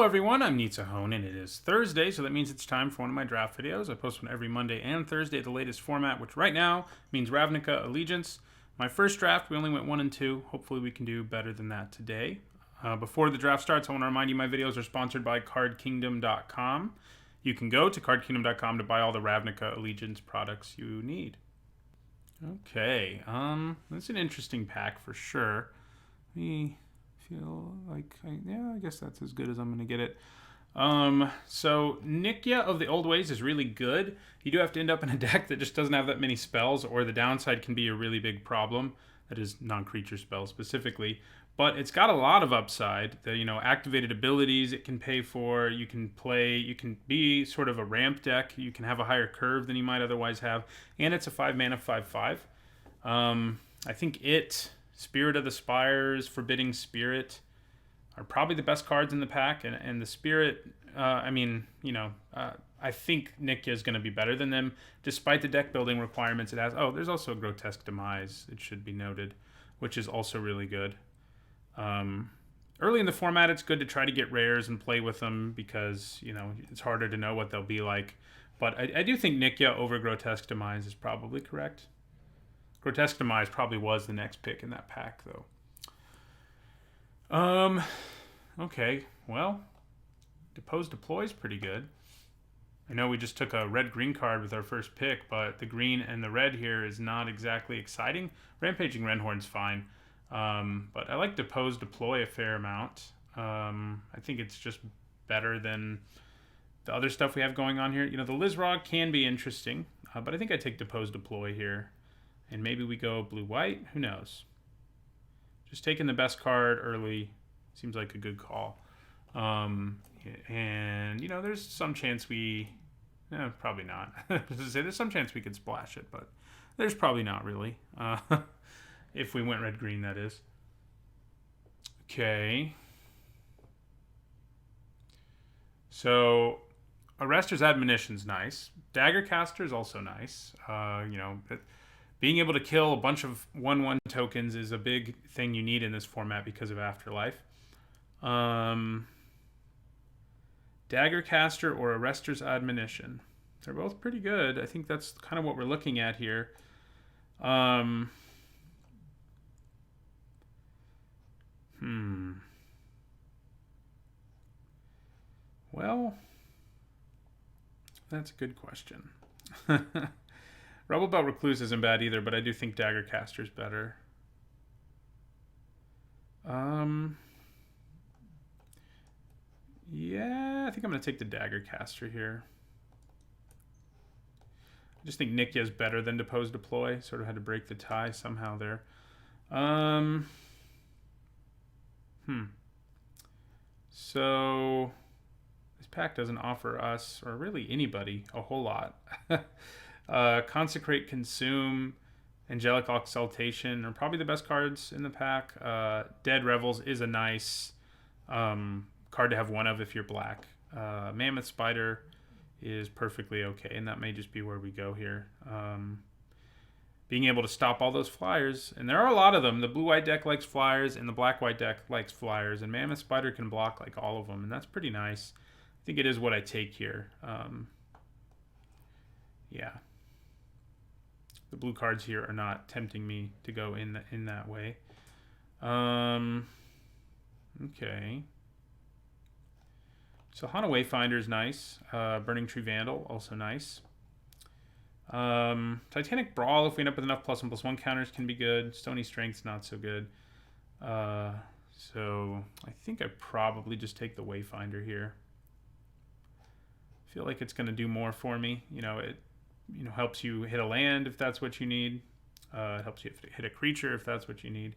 everyone, I'm Nitsahone, and it is Thursday, so that means it's time for one of my draft videos. I post one every Monday and Thursday at the latest format, which right now means Ravnica Allegiance. My first draft, we only went 1 and 2. Hopefully we can do better than that today. Before the draft starts, I want to remind you my videos are sponsored by CardKingdom.com. You can go to CardKingdom.com to buy all the Ravnica Allegiance products you need. Okay, that's an interesting pack for sure. Me feel like, I guess that's as good as I'm going to get it. So Nikya of the Old Ways is really good. You do have to end up in a deck that just doesn't have that many spells, or the downside can be a really big problem. That is non-creature spells specifically. But it's got a lot of upside. The, activated abilities it can pay for. You can be sort of a ramp deck. You can have a higher curve than you might otherwise have. And it's a 5-mana 5/5. I think Spirit of the Spires, Forbidding Spirit are probably the best cards in the pack, and the Spirit, I think Nikya is going to be better than them, despite the deck building requirements it has. Oh, there's also a Grotesque Demise, it should be noted, which is also really good. Early in the format, it's good to try to get rares and play with them because, it's harder to know what they'll be like. But I do think Nikya over Grotesque Demise is probably correct. Grotesque Demise probably was the next pick in that pack, though. Okay, well, Depose Deploy is pretty good. I know we just took a red-green card with our first pick, but the green and the red here is not exactly exciting. Rampaging Renhorn's fine, but I like Depose Deploy a fair amount. I think it's just better than the other stuff we have going on here. The Lizrog can be interesting, but I think I take Depose Deploy here. And maybe we go blue-white. Who knows? Just taking the best card early seems like a good call. And, there's some chance we... probably not. There's some chance we could splash it, but there's probably not really. If we went red-green, that is. Okay. So, Arrester's Admonition's nice. Daggercaster is also nice. Being able to kill a bunch of 1/1 tokens is a big thing you need in this format because of Afterlife. Daggercaster or Arrester's Admonition. They're both pretty good. I think that's kind of what we're looking at here. Well, that's a good question. Rebel Recluse isn't bad either, but I do think Daggercaster's better. Yeah, I think I'm going to take the Daggercaster here. I just think Nikya is better than Depose Deploy. Sort of had to break the tie somehow there. So this pack doesn't offer us, or really anybody, a whole lot. Consecrate, Consume, Angelic Exaltation are probably the best cards in the pack. Dead Revels is a nice card to have one of if you're black. Mammoth Spider is perfectly okay, and that may just be where we go here. Being able to stop all those flyers, and there are a lot of them. The blue-white deck likes flyers, and the black-white deck likes flyers, and Mammoth Spider can block like all of them, and that's pretty nice. I think it is what I take here. Yeah. The blue cards here are not tempting me to go in that way. Okay. So Hana Wayfinder is nice. Burning Tree Vandal, also nice. Titanic Brawl, if we end up with enough +1/+1 counters, can be good. Stony Strength's not so good. So I think I probably just take the Wayfinder here. I feel like it's going to do more for me. It helps you hit a land if that's what you need. It helps you hit a creature if that's what you need.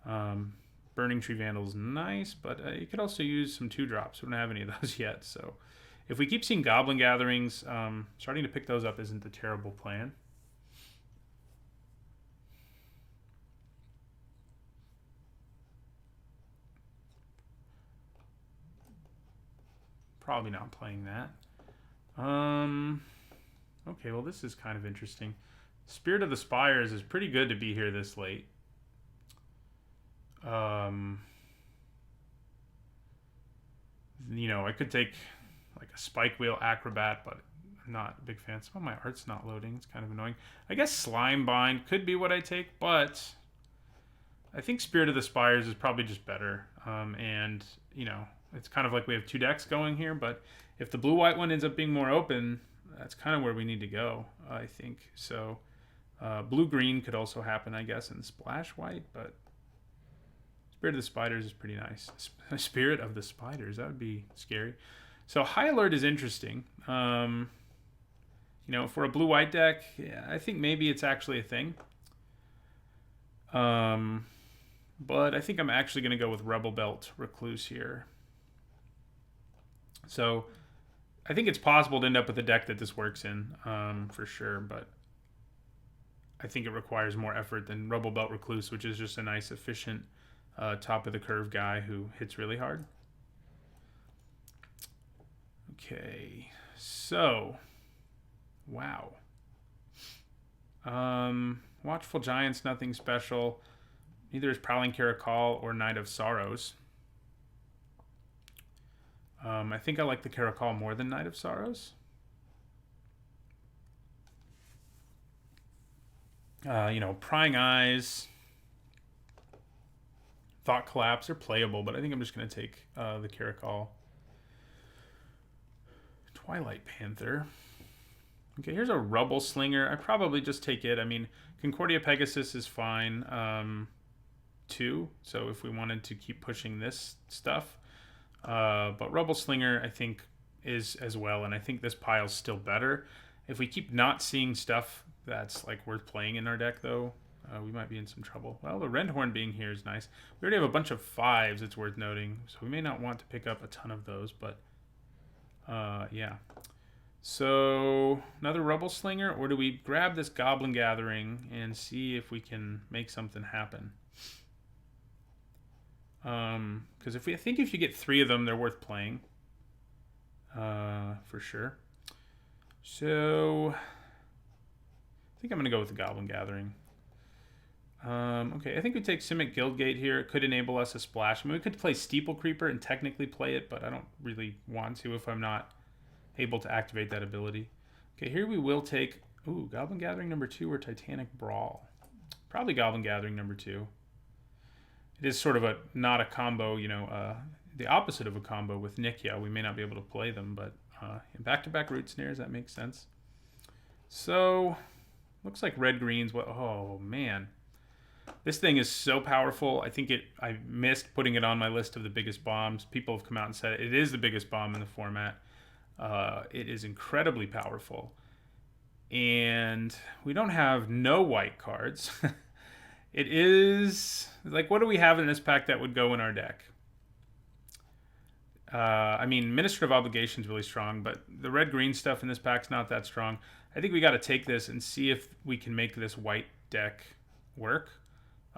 Burning Tree Vandal is nice, but you could also use some 2-drops. We don't have any of those yet, so if we keep seeing Goblin Gatherings, starting to pick those up isn't a terrible plan. Probably not playing that. Okay, well, this is kind of interesting. Spirit of the Spires is pretty good to be here this late. You know, I could take like a Spike Wheel Acrobat, but I'm not a big fan. Some of my art's not loading. It's kind of annoying. I guess Slime Bind could be what I take, but I think Spirit of the Spires is probably just better. And, you know, it's kind of like we have 2 decks going here, but if the blue-white one ends up being more open, that's kind of where we need to go, I think. So blue-green could also happen, I guess, in Splash White, but Spirit of the Spiders is pretty nice. Spirit of the Spiders, that would be scary. So High Alert is interesting. You know, for a blue-white deck, yeah, I think maybe it's actually a thing. But I think I'm actually going to go with Rebel Belt Recluse here. So I think it's possible to end up with a deck that this works in, for sure, but I think it requires more effort than Rebel Belt Recluse, which is just a nice, efficient, top-of-the-curve guy who hits really hard. Okay, so, wow. Watchful Giants, nothing special. Neither is Prowling Caracol or Knight of Sorrows. I think I like the Caracol more than Knight of Sorrows. You know, Prying Eyes, Thought Collapse are playable, but I think I'm just going to take the Caracol. Twilight Panther. Okay, here's a Rubble Slinger. I probably just take it. I mean, Concordia Pegasus is fine, too. So if we wanted to keep pushing this stuff. But Rubble Slinger, I think, is as well. And I think this pile's still better. If we keep not seeing stuff that's, like, worth playing in our deck, though, we might be in some trouble. Well, the Rendhorn being here is nice. We already have a bunch of 5s, it's worth noting. So we may not want to pick up a ton of those, but... yeah. So, another Rubble Slinger, or do we grab this Goblin Gathering and see if we can make something happen? Because I think if you get 3 of them, they're worth playing. For sure. So, I think I'm going to go with the Goblin Gathering. Okay, I think we take Simic Guildgate here. It could enable us a splash. I mean, we could play Steeple Creeper and technically play it, but I don't really want to if I'm not able to activate that ability. Okay, here we will take... Ooh, Goblin Gathering number 2 or Titanic Brawl. Probably Goblin Gathering number 2. It is sort of a not a combo, you know, the opposite of a combo with Nikia. We may not be able to play them, but back-to-back Root Snares, that makes sense. So, looks like red-green's what... Oh, man. This thing is so powerful. I think I missed putting it on my list of the biggest bombs. People have come out and said it is the biggest bomb in the format. It is incredibly powerful. And we don't have no white cards. It is... Like, what do we have in this pack that would go in our deck? I mean, Minister of Obligation is really strong, but the red-green stuff in this pack's not that strong. I think we got to take this and see if we can make this white deck work.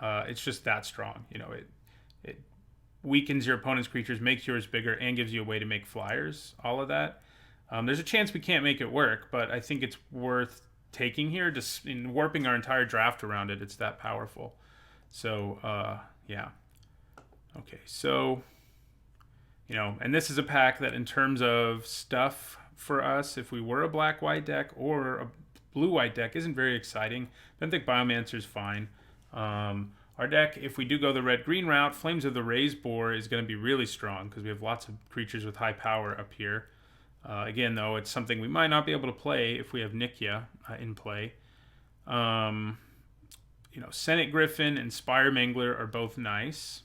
It's just that strong. You know, it weakens your opponent's creatures, makes yours bigger, and gives you a way to make flyers. All of that. There's a chance we can't make it work, but I think it's worth taking here. Just in warping our entire draft around it, it's that powerful. So, yeah. Okay, so, you know, and this is a pack that in terms of stuff for us, if we were a black-white deck or a blue-white deck, isn't very exciting. Benthic Biomancer is fine. Our deck, if we do go the red-green route, Flames of the Raised Boar is going to be really strong because we have lots of creatures with high power up here. Again, though, it's something we might not be able to play if we have Nikia in play. You know, Senate Griffin and Spire Mangler are both nice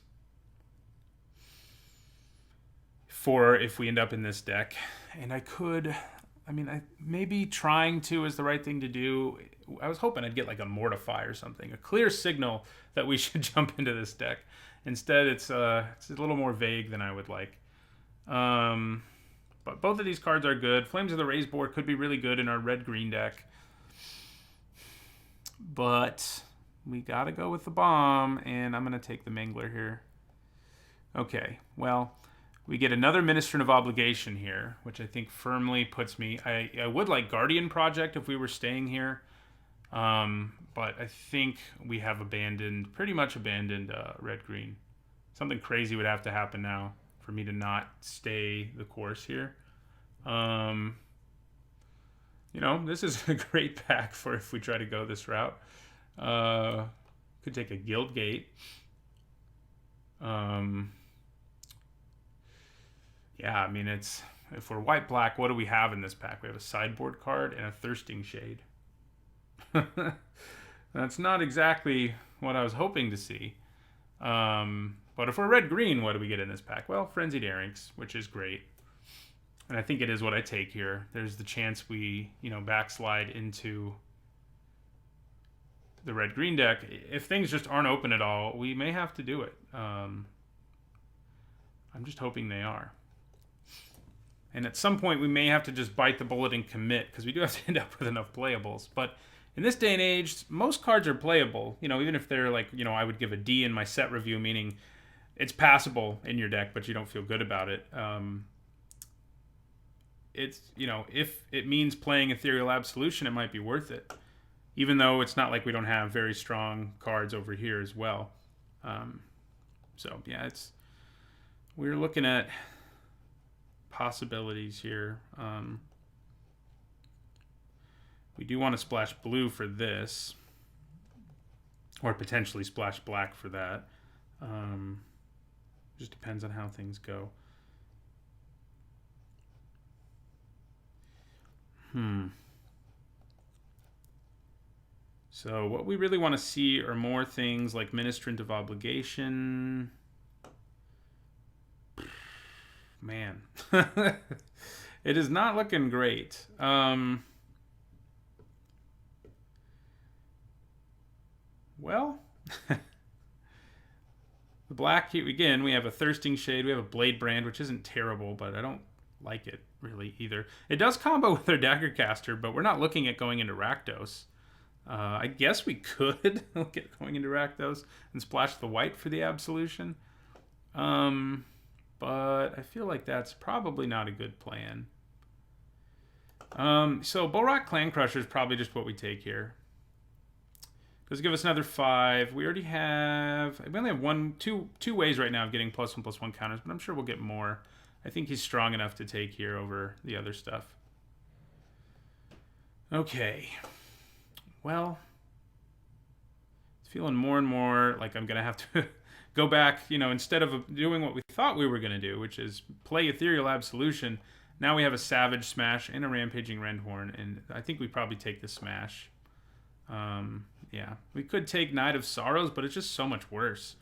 for if we end up in this deck. And maybe trying to is the right thing to do. I was hoping I'd get like a Mortify or something, a clear signal that we should jump into this deck. Instead, it's a little more vague than I would like. But both of these cards are good. Flames of the Raised Boar could be really good in our red-green deck. But we got to go with the bomb, and I'm going to take the Mangler here. Okay, well, we get another Minister of Obligation here, which I think firmly puts me... I would like Guardian Project if we were staying here. But I think we have pretty much abandoned red-green. Something crazy would have to happen now, for me to not stay the course here. You know, this is a great pack for if we try to go this route. Could take a Guild Gate. Yeah, I mean, it's if we're white-black, what do we have in this pack? We have a sideboard card and a Thirsting Shade. That's not exactly what I was hoping to see. But if we're red-green, what do we get in this pack? Well, Frenzied Erranks, which is great. And I think it is what I take here. There's the chance we, you know, backslide into the red-green deck. If things just aren't open at all, we may have to do it. I'm just hoping they are. And at some point, we may have to just bite the bullet and commit, because we do have to end up with enough playables. But in this day and age, most cards are playable. You know, even if they're like, you know, I would give a D in my set review, meaning it's passable in your deck, but you don't feel good about it. It's, you know, if it means playing Ethereal Absolution, it might be worth it. Even though it's not like we don't have very strong cards over here as well. So, yeah, we're looking at possibilities here. We do want to splash blue for this. Or potentially splash black for that. Just depends on how things go. So what we really want to see are more things like Ministrant of Obligation. Man. It is not looking great. Well, the black, again, we have a Thirsting Shade. We have a Blade Brand, which isn't terrible, but I don't like it really either. It does combo with our Daggercaster, but we're not looking at going into Rakdos. I guess we could look at going into Rakdos and splash the white for the Absolution. But I feel like that's probably not a good plan. So Bolrock Clan Crusher is probably just what we take here. Does give us another 5. We only have two ways right now of getting +1/+1 counters, but I'm sure we'll get more. I think he's strong enough to take here over the other stuff. Okay. Well, it's feeling more and more like I'm going to have to go back, you know, instead of doing what we thought we were going to do, which is play Ethereal Absolution. Now we have a Savage Smash and a Rampaging Rendhorn, and I think we probably take the Smash. Yeah, we could take Night of Sorrows, but it's just so much worse.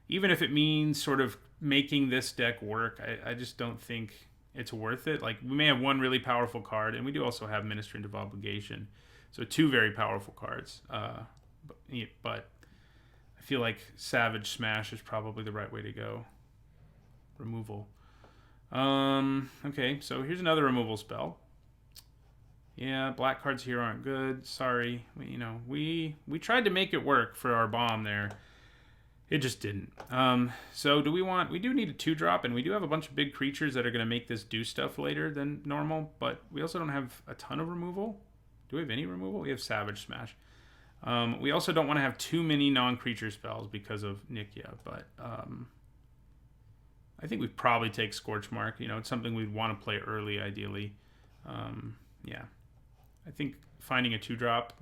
Even if it means sort of making this deck work, I just don't think it's worth it. Like, we may have one really powerful card, and we do also have Ministrant of Obligation. So 2 very powerful cards. But I feel like Savage Smash is probably the right way to go. Removal. Okay, so here's another removal spell. Yeah, black cards here aren't good. Sorry. We tried to make it work for our bomb there. It just didn't. So we do need a 2-drop, and we do have a bunch of big creatures that are going to make this do stuff later than normal, but we also don't have a ton of removal. Do we have any removal? We have Savage Smash. We also don't want to have too many non-creature spells because of Nikia, but I think we'd probably take Scorch Mark. You know, it's something we'd want to play early, ideally. Yeah. I think finding a 2-drop,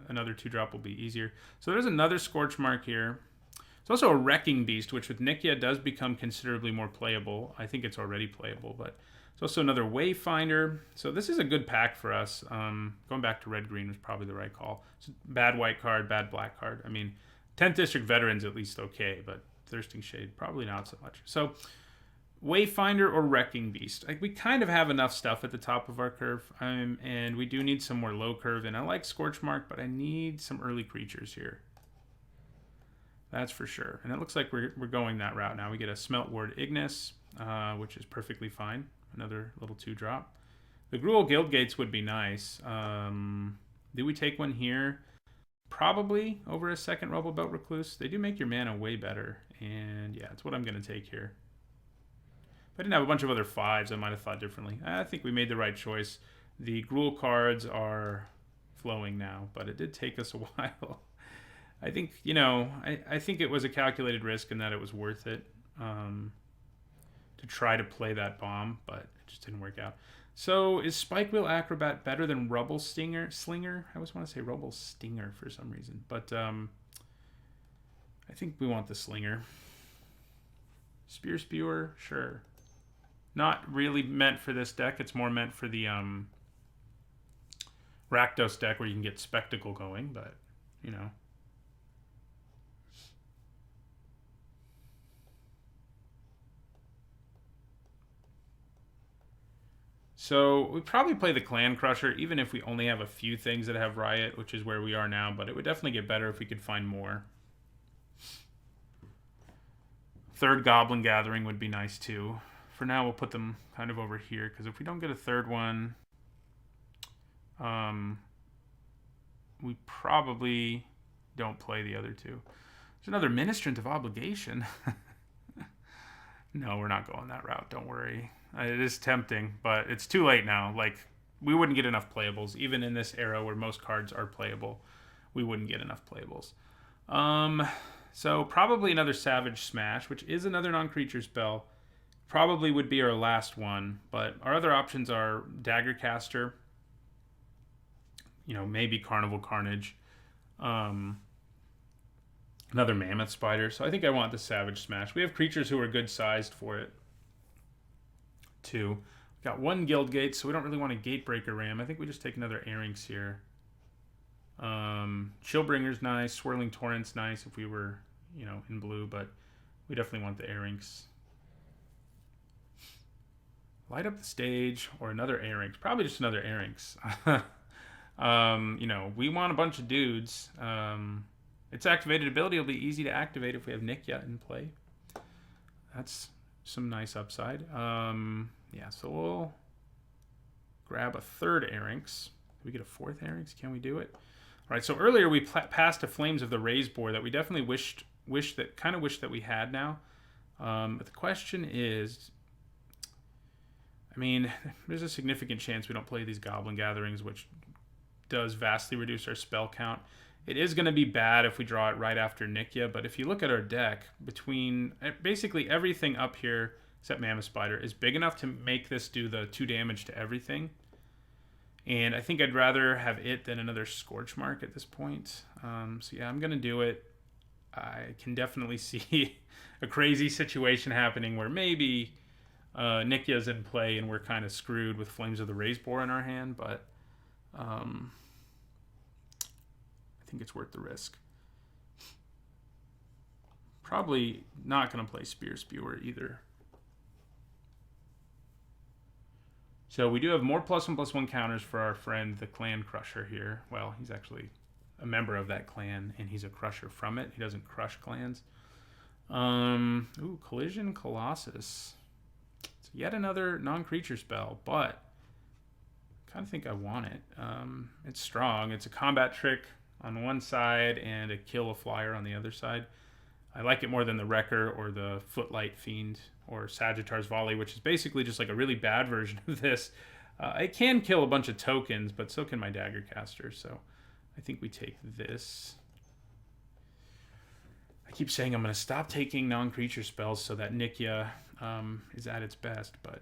another 2-drop will be easier. So there's another Scorch Mark here. It's also a Wrecking Beast, which with Nikia does become considerably more playable. I think it's already playable, but it's also another Wayfinder. So this is a good pack for us. Going back to red-green was probably the right call. It's a bad white card, bad black card. I mean, 10th District Veterans at least okay, but Thirsting Shade probably not so much. So Wayfinder or Wrecking Beast. We kind of have enough stuff at the top of our curve, and we do need some more low curve. And I like Scorch Mark, but I need some early creatures here. That's for sure. And it looks like we're going that route now. We get a Smelt Ward Ignis, which is perfectly fine. Another little 2-drop. The Gruul Guildgates would be nice. Do we take one here? Probably over a second Robo-Belt Recluse. They do make your mana way better. And yeah, it's what I'm going to take here. If I didn't have a bunch of other 5s, I might have thought differently. I think we made the right choice. The Gruul cards are flowing now, but it did take us a while. I think, I think it was a calculated risk and that it was worth it to to try to play that bomb, but it just didn't work out. So is Spike Wheel Acrobat better than Rubble Slinger? I always want to say Rubble Stinger for some reason, but I think we want the Slinger. Spear Spewer, sure. Not really meant for this deck. It's more meant for the Rakdos deck where you can get Spectacle going, but, you know. So we probably play the Clan Crusher, even if we only have a few things that have Riot, which is where we are now, but it would definitely get better if we could find more. Third Goblin Gathering would be nice too. For now, we'll put them kind of over here, because if we don't get a third one, we probably don't play the other two. There's another Ministrant of Obligation. No, we're not going that route. Don't worry. It is tempting, but it's too late now. Like, we wouldn't get enough playables. Even in this era where most cards are playable, we wouldn't get enough playables. So probably another Savage Smash, which is another non-creature spell. Probably would be our last one, but our other options are Dagger Caster, you know, maybe Carnival Carnage, another Mammoth Spider. So I think I want the Savage Smash. We have creatures who are good sized for it, too. We've got one Guild Gate, so we don't really want a Gatebreaker Ram. I think we just take another Airings here. Chillbringer's nice. Swirling Torrent's nice if we were, you know, in blue, but we definitely want the Airings. Light Up the Stage or another Airings. Probably just another Airings. You know, we want a bunch of dudes. Its activated ability will be easy to activate if we have Nikya in play. That's some nice upside. Yeah, so we'll grab a third Airings. Can we get a fourth Airings? Can we do it? All right, so earlier we passed a Flames of the Raze board that we definitely wish that we had now. But the question is, I mean, there's a significant chance we don't play these Goblin Gatherings, which does vastly reduce our spell count. It is going to be bad if we draw it right after Nikya, but if you look at our deck, between basically everything up here, except Mammoth Spider, is big enough to make this do the 2 damage to everything. And I think I'd rather have it than another Scorch Mark at this point. So yeah, I'm going to do it. I can definitely see a crazy situation happening where maybe Nikya's in play and we're kind of screwed with Flames of the Raze board in our hand, but I think it's worth the risk. Probably not going to play Spear Spewer either. So we do have more +1/+1 counters for our friend, the Clan Crusher here. Well, he's actually a member of that clan, and he's a crusher from it. He doesn't crush clans. Ooh, Collision Colossus. It's yet another non-creature spell, but I kind of think I want it. It's strong. It's a combat trick on one side and a kill a flyer on the other side. I like it more than the Wrecker or the Footlight Fiend or Sagittar's Volley, which is basically just like a really bad version of this. It can kill a bunch of tokens, but so can my Dagger Caster, so I think we take this. I keep saying I'm going to stop taking non-creature spells so that Nikya is at its best, but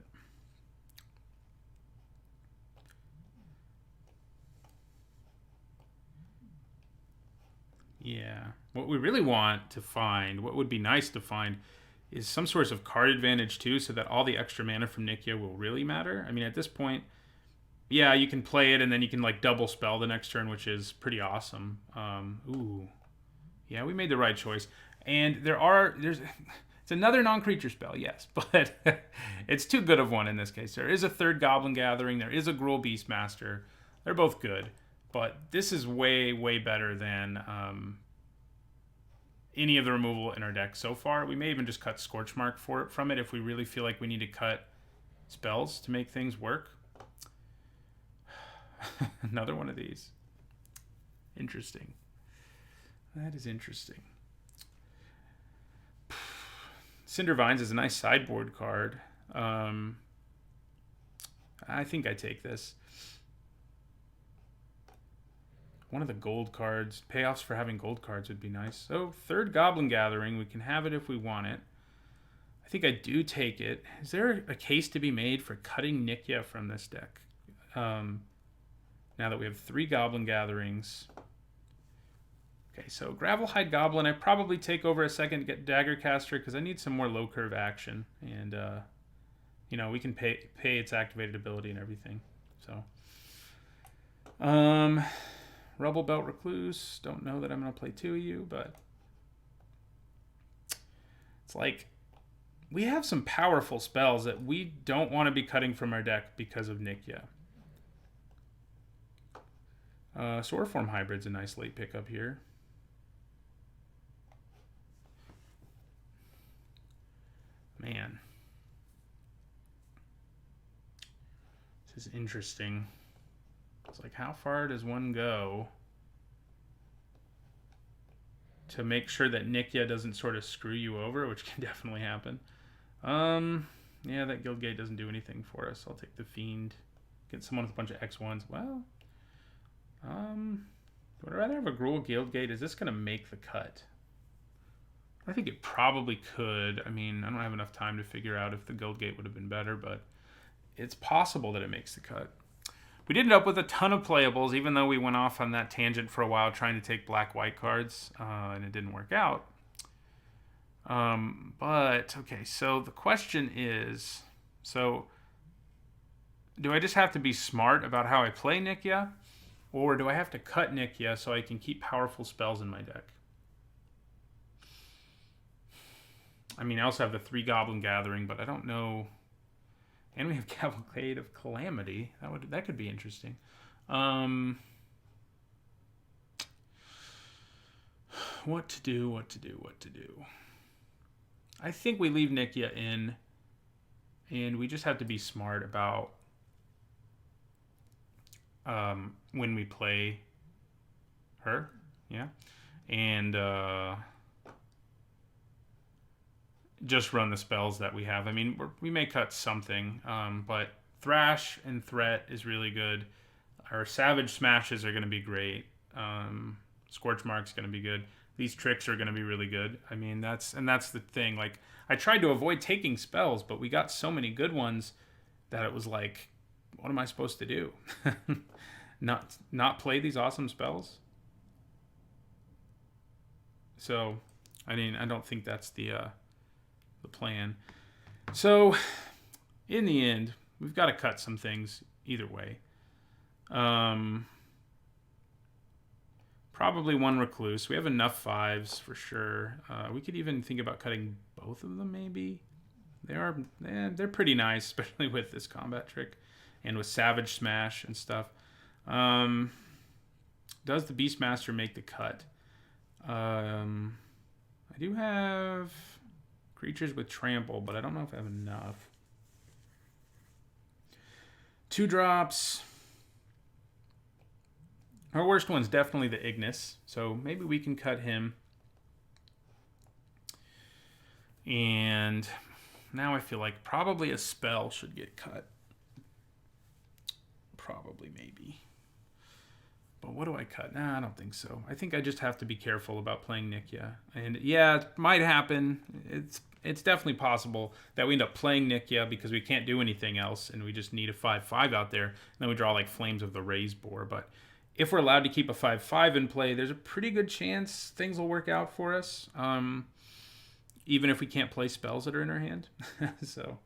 yeah. What we really want to find, what would be nice to find, is some source of card advantage too, so that all the extra mana from Nikya will really matter. I mean, at this point, yeah, you can play it and then you can like double spell the next turn, which is pretty awesome. Ooh. Yeah, we made the right choice. And it's another non-creature spell, yes, but it's too good of one in this case. There is a third Goblin Gathering, there is a Gruul Beastmaster. They're both good, but this is way, way better than any of the removal in our deck so far. We may even just cut Scorchmark from it if we really feel like we need to cut spells to make things work. Another one of these. Interesting. That is interesting. Cinder Vines is a nice sideboard card. I think I take this. One of the gold cards. Payoffs for having gold cards would be nice. So, third Goblin Gathering. We can have it if we want it. I think I do take it. Is there a case to be made for cutting Nikya from this deck? Now that we have 3 Goblin Gatherings. Okay, so Gravelhide Goblin, I probably take over a second to get Daggercaster because I need some more low curve action. And, you know, we can pay its activated ability and everything. So, Rubble Belt Recluse. Don't know that I'm going to play 2 of you, but it's like we have some powerful spells that we don't want to be cutting from our deck because of Nikya. Swordform Hybrid's a nice late pickup here. Man. This is interesting. It's like, how far does one go to make sure that Nikya doesn't sort of screw you over, which can definitely happen. Yeah, that Guildgate doesn't do anything for us. I'll take the Fiend. Get someone with a bunch of X1s. Well, would I rather have a Gruul Guildgate? Is this going to make the cut? I think it probably could. I mean, I don't have enough time to figure out if the Guildgate would have been better, but it's possible that it makes the cut. We did end up with a ton of playables, even though we went off on that tangent for a while trying to take black-white cards, and it didn't work out. But, okay, so the question is, so do I just have to be smart about how I play Nikya, or do I have to cut Nikya so I can keep powerful spells in my deck? I mean, I also have the 3 Goblin Gathering, but I don't know. And we have Cavalcade of Calamity. That could be interesting. What to do? I think we leave Nikya in, and we just have to be smart about when we play her. Yeah. And just run the spells that we have. I mean, we may cut something, but Thrash and Threat is really good. Our Savage Smashes are going to be great. Scorch Mark's going to be good. These tricks are going to be really good. I mean, that's the thing. Like, I tried to avoid taking spells, but we got so many good ones that it was like, what am I supposed to do? Not play these awesome spells? So, I mean, I don't think that's the plan. So, in the end, we've got to cut some things either way. Probably 1 Recluse. We have enough 5s for sure. We could even think about cutting both of them, maybe. They're pretty nice, especially with this combat trick and with Savage Smash and stuff. Does the Beastmaster make the cut? I do have creatures with Trample, but I don't know if I have enough. 2 drops. Our worst one's definitely the Ignis, so maybe we can cut him. And now I feel like probably a spell should get cut. Probably, maybe. But what do I cut? Nah, I don't think so. I think I just have to be careful about playing Nikya. And yeah, it might happen. It's definitely possible that we end up playing Nikya because we can't do anything else and we just need a 5/5 out there. And then we draw like Flames of the Raise Boar. But if we're allowed to keep a 5/5 in play, there's a pretty good chance things will work out for us. Even if we can't play spells that are in our hand. So,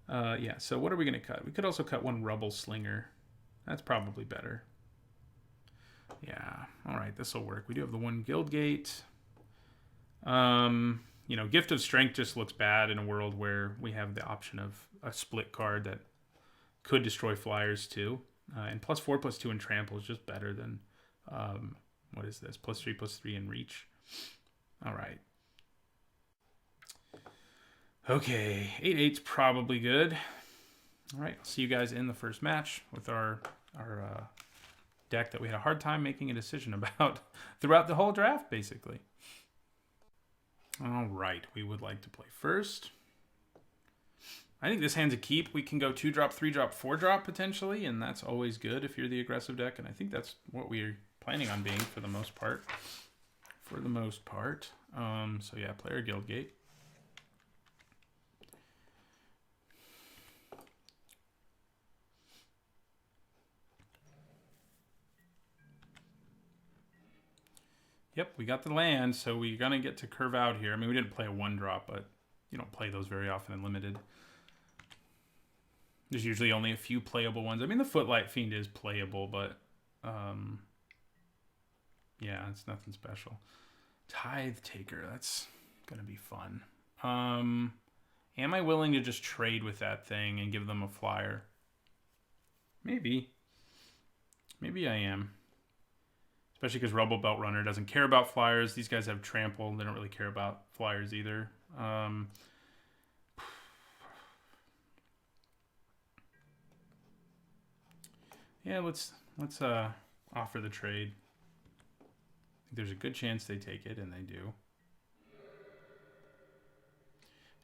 yeah. So what are we going to cut? We could also cut 1 Rubble Slinger. That's probably better. Yeah. All right. This will work. We do have the 1 Guildgate. You know, Gift of Strength just looks bad in a world where we have the option of a split card that could destroy flyers too. And +4/+2 in Trample is just better than, what is this? +3/+3 in Reach. All right. Okay. 8/8's probably good. All right. I'll see you guys in the first match with our deck that we had a hard time making a decision about throughout the whole draft, basically. All right. We would like to play first. I think this hand's a keep. We can go 2-drop, 3-drop, 4-drop potentially, and that's always good if you're the aggressive deck, and I think that's what we're planning on being for the most part. So yeah, player Guildgate. Yep, we got the land, so we're going to get to curve out here. I mean, we didn't play a 1-drop, but you don't play those very often in Limited. There's usually only a few playable ones. I mean, the Footlight Fiend is playable, but yeah, it's nothing special. Tithe Taker, that's going to be fun. Am I willing to just trade with that thing and give them a flyer? Maybe. Maybe I am. Especially because Rubble Belt Runner doesn't care about flyers. These guys have trample. They don't really care about flyers either. Yeah, let's offer the trade. I think there's a good chance they take it, and they do.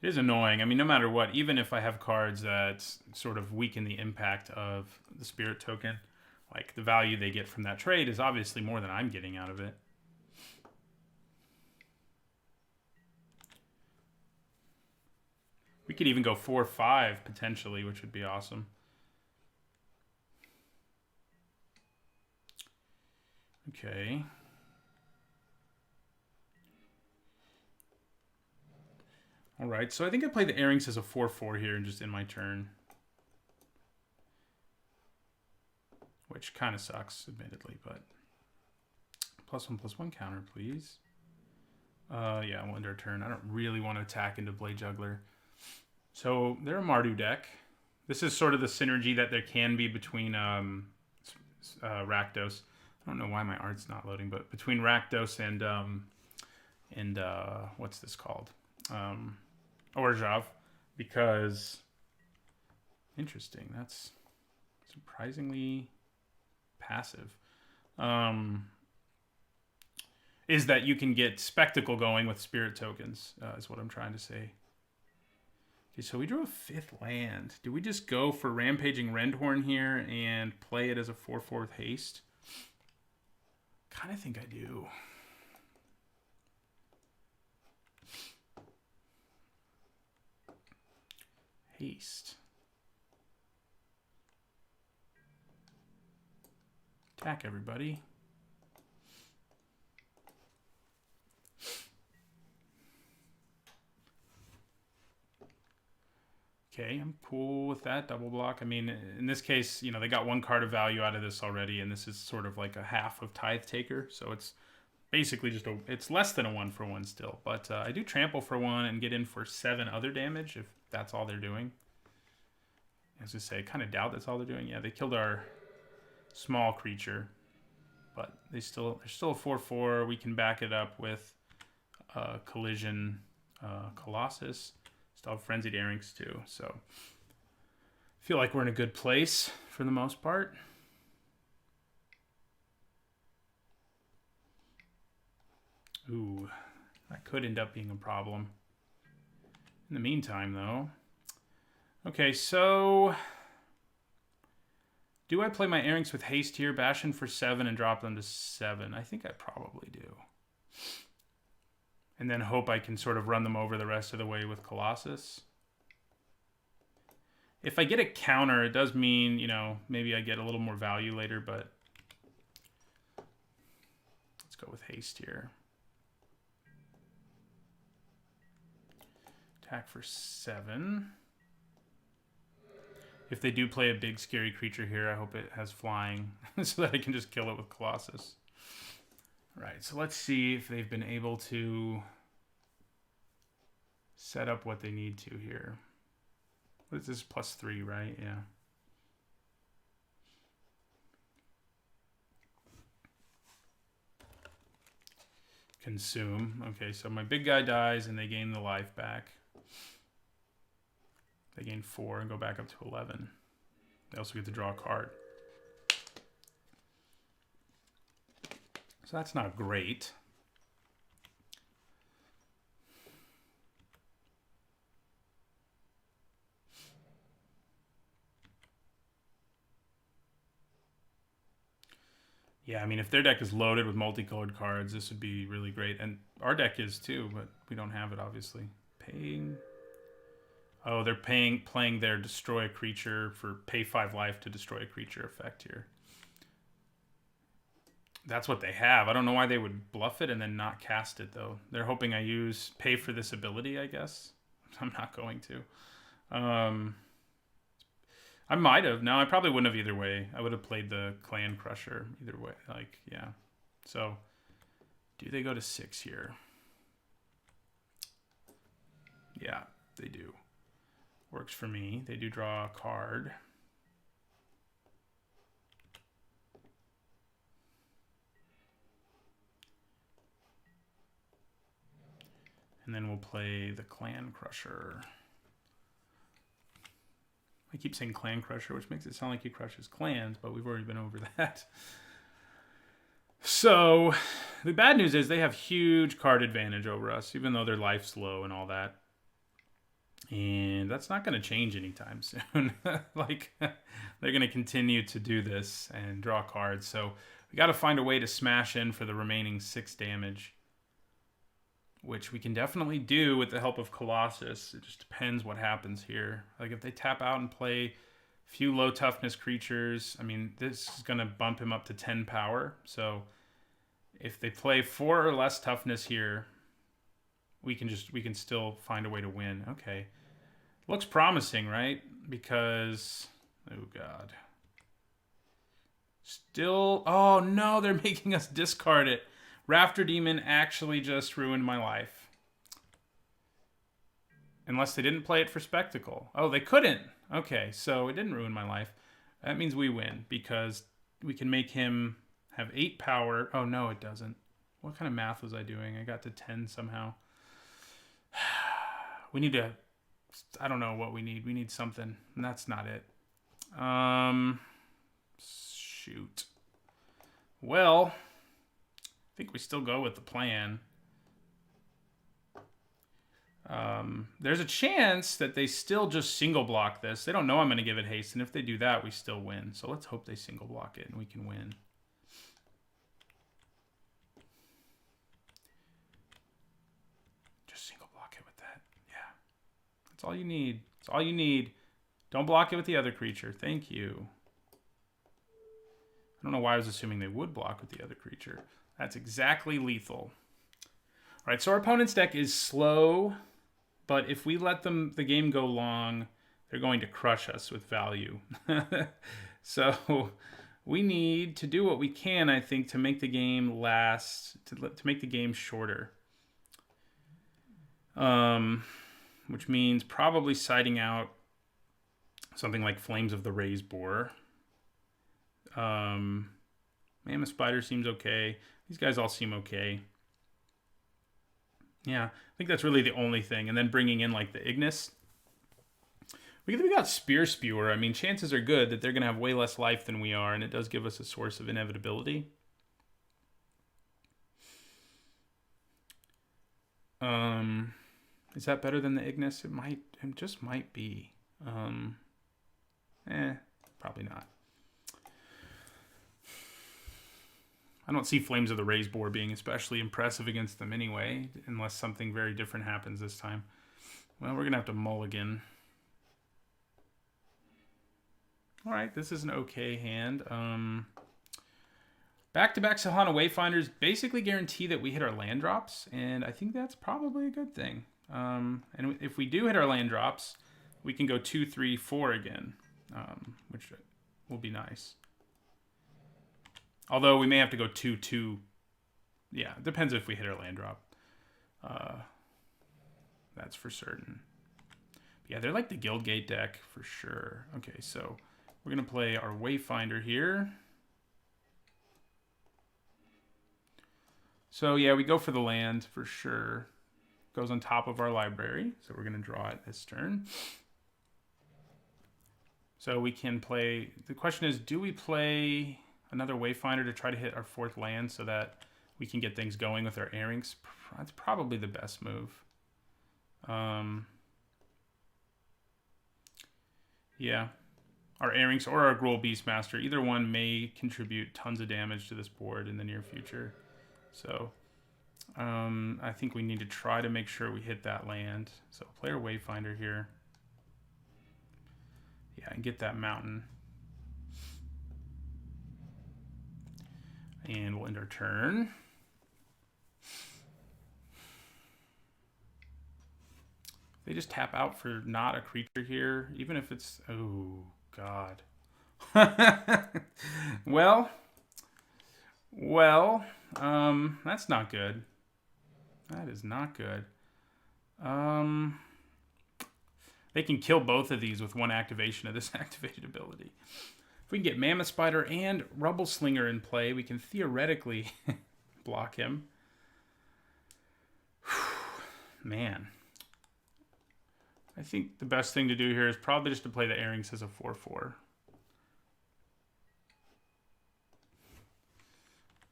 It is annoying. I mean, no matter what, even if I have cards that sort of weaken the impact of the Spirit Token, like, the value they get from that trade is obviously more than I'm getting out of it. We could even go 4-5 potentially, which would be awesome. Okay. All right, so I think I play the Airings as a 4-4 here and just in my turn. Which kind of sucks, admittedly, but +1/+1 counter, please. Yeah, we'll end our turn. I don't really want to attack into Blade Juggler. So they're a Mardu deck. This is sort of the synergy that there can be between Rakdos. I don't know why my art's not loading, but between Rakdos and what's this called? Orzhov, because interesting. That's surprisingly passive. Is that you can get Spectacle going with Spirit Tokens, is what I'm trying to say. Okay, so we drew a 5th land. Do we just go for Rampaging Rendhorn here and play it as a 4/4 with haste? Kind of think I do. Haste. Attack, everybody. Okay, I'm cool with that double block. I mean, in this case, you know, they got 1 card of value out of this already, and this is sort of like a half of Tithe Taker, so it's basically just it's less than a 1-for-1 still. But I do trample for 1 and get in for 7 other damage if that's all they're doing. I was gonna say, I kind of doubt that's all they're doing. Yeah, they killed our small creature, but they're still a 4/4. We can back it up with Collision Colossus. Still have Frenzied Airings too, so I feel like we're in a good place for the most part. Ooh, that could end up being a problem. In the meantime, though. Okay, so do I play my Airings with haste here, bash in for 7 and drop them to 7? I think I probably do. And then hope I can sort of run them over the rest of the way with Colossus. If I get a counter, it does mean, you know, maybe I get a little more value later, but let's go with haste here. Attack for 7. If they do play a big scary creature here, I hope it has flying so that I can just kill it with Colossus. All right, so let's see if they've been able to set up what they need to here. What is this? +3, right? Yeah. Consume. Okay, so my big guy dies and they gain the life back. They gain 4 and go back up to 11. They also get to draw a card. So that's not great. Yeah, I mean, if their deck is loaded with multicolored cards, this would be really great. And our deck is too, but we don't have it, obviously. Paying... Oh, they're playing their destroy a creature for pay 5 life to destroy a creature effect here. That's what they have. I don't know why they would bluff it and then not cast it, though. They're hoping I pay for this ability, I guess. I'm not going to. I might have. No, I probably wouldn't have either way. I would have played the Clan Crusher either way. Like, yeah. So, do they go to 6 here? Yeah, they do. Works for me. They do draw a card. And then we'll play the Clan Crusher. I keep saying Clan Crusher, which makes it sound like he crushes clans, but we've already been over that. So, the bad news is they have huge card advantage over us, even though their life's low and all that. And that's not going to change anytime soon. Like, they're going to continue to do this and draw cards. So, we got to find a way to smash in for the remaining 6 damage, which we can definitely do with the help of Colossus. It just depends what happens here. Like, if they tap out and play a few low toughness creatures, I mean, this is going to bump him up to 10 power. So if they play 4 or less toughness here, we can still find a way to win. Okay. Looks promising, right? Because, oh God. Still, oh no, they're making us discard it. Rafter Demon actually just ruined my life. Unless they didn't play it for spectacle. Oh, they couldn't. Okay, so it didn't ruin my life. That means we win because we can make him have 8 power. Oh, no, it doesn't. What kind of math was I doing? I got to 10 somehow. We need to... I don't know what we need. We need something. And that's not it. Shoot. Well... I think we still go with the plan. There's a chance that they still just single block this. They don't know I'm going to give it haste, and if they do that, we still win. So let's hope they single block it and we can win. Just single block it with that. Yeah. That's all you need. That's all you need. Don't block it with the other creature. Thank you. I don't know why I was assuming they would block with the other creature. That's exactly lethal. All right, so our opponent's deck is slow, but if we let the game go long, they're going to crush us with value. So we need to do what we can, I think, to make the game last, to make the game shorter. Which means probably siding out something like Flames of the Raised Boar. Mammoth Spider seems okay. These guys all seem okay. Yeah, I think that's really the only thing. And then bringing in like the Ignis. We got Spear Spewer. I mean, chances are good that they're going to have way less life than we are, and it does give us a source of inevitability. Is that better than the Ignis? It just might be. Probably not. I don't see Flames of the Raised Boar being especially impressive against them anyway, unless something very different happens this time. Well, we're going to have to mulligan. All right, this is an okay hand. Back-to-back Sahana Wayfinders basically guarantee that we hit our land drops, and I think that's probably a good thing. And if we do hit our land drops, we can go 2, 3, 4 again, which will be nice. Although we may have to go 2, 2. Yeah, it depends if we hit our land drop. That's for certain. Yeah, they're like the Guildgate deck for sure. Okay, so we're going to play our Wayfinder here. So yeah, we go for the land for sure. Goes on top of our library. So we're going to draw it this turn. So we can play... The question is, do we play another Wayfinder to try to hit our 4th land so that we can get things going with our Airings? That's probably the best move. Yeah. Our Airings or our Gruul Beastmaster, either one may contribute tons of damage to this board in the near future. So I think we need to try to make sure we hit that land. So play our Wayfinder here. Yeah, and get that mountain. And we'll end our turn. They just tap out for not a creature here, even if it's... Oh, God. well, that's not good. That is not good. They can kill both of these with one activation of this activated ability. If we can get Mammoth Spider and Rubble Slinger in play, we can theoretically block him. Man. I think the best thing to do here is probably just to play the Airings as a 4/4.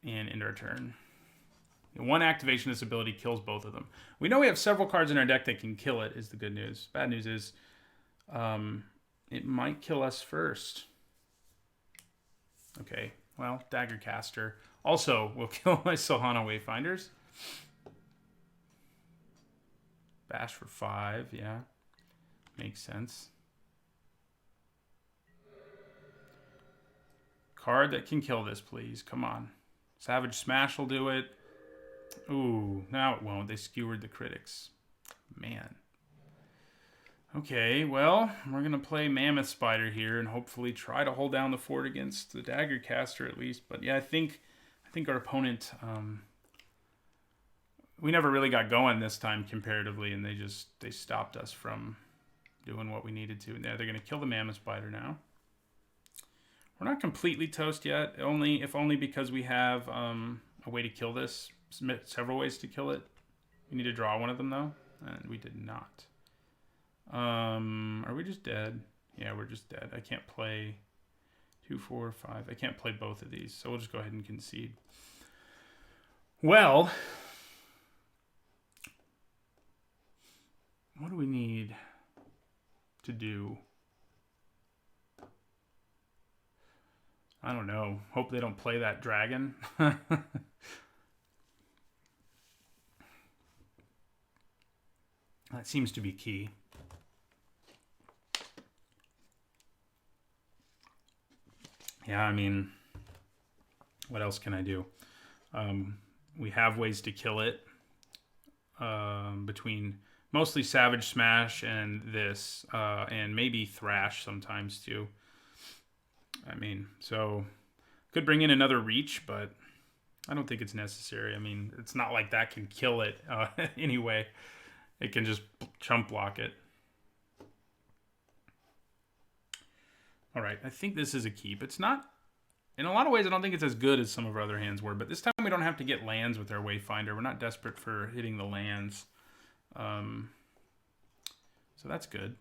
And end our turn. One activation of this ability kills both of them. We know we have several cards in our deck that can kill it, is the good news. Bad news is it might kill us first. Okay, well, Dagger Caster. Also, will kill my Silhana Wayfinders. Bash for 5, yeah. Makes sense. Card that can kill this, please. Come on. Savage Smash will do it. Ooh, now it won't. They skewered the critics. Man. Okay, well, we're going to play Mammoth Spider here and hopefully try to hold down the fort against the Dagger Caster at least. But yeah, I think our opponent... we never really got going this time comparatively, and they stopped us from doing what we needed to. Yeah, they're going to kill the Mammoth Spider now. We're not completely toast yet, if only because we have a way to kill this. Several ways to kill it. We need to draw one of them, though, and we did not. Are we just dead? Yeah, we're just dead. I can't play 2, 4, 5. I can't play both of these, so we'll just go ahead and concede. Well, what do we need to do? I don't know. Hope they don't play that dragon. That seems to be key. Yeah, I mean, what else can I do? We have ways to kill it between mostly Savage Smash and this, and maybe Thrash sometimes too. I mean, so could bring in another Reach, but I don't think it's necessary. I mean, it's not like that can kill it anyway. It can just chump block it. All right, I think this is a keep. It's not, in a lot of ways, I don't think it's as good as some of our other hands were, but this time we don't have to get lands with our Wayfinder. We're not desperate for hitting the lands. So that's good.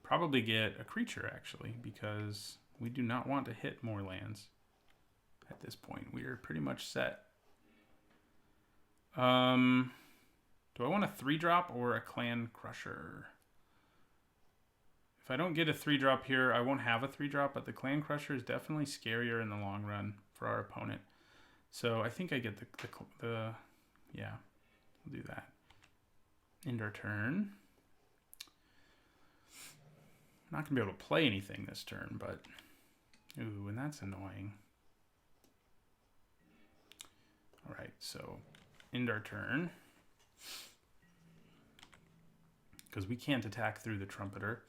Probably get a creature, actually, because we do not want to hit more lands at this point. We are pretty much set. Do I want a 3-drop or a Clan Crusher? If I don't get a 3-drop here, I won't have a 3-drop, but the Clan Crusher is definitely scarier in the long run for our opponent. So I think I get the yeah, we'll do that. End our turn. I'm not going to be able to play anything this turn, but... Ooh, and that's annoying. All right, so end our turn. Because we can't attack through the Trumpeter.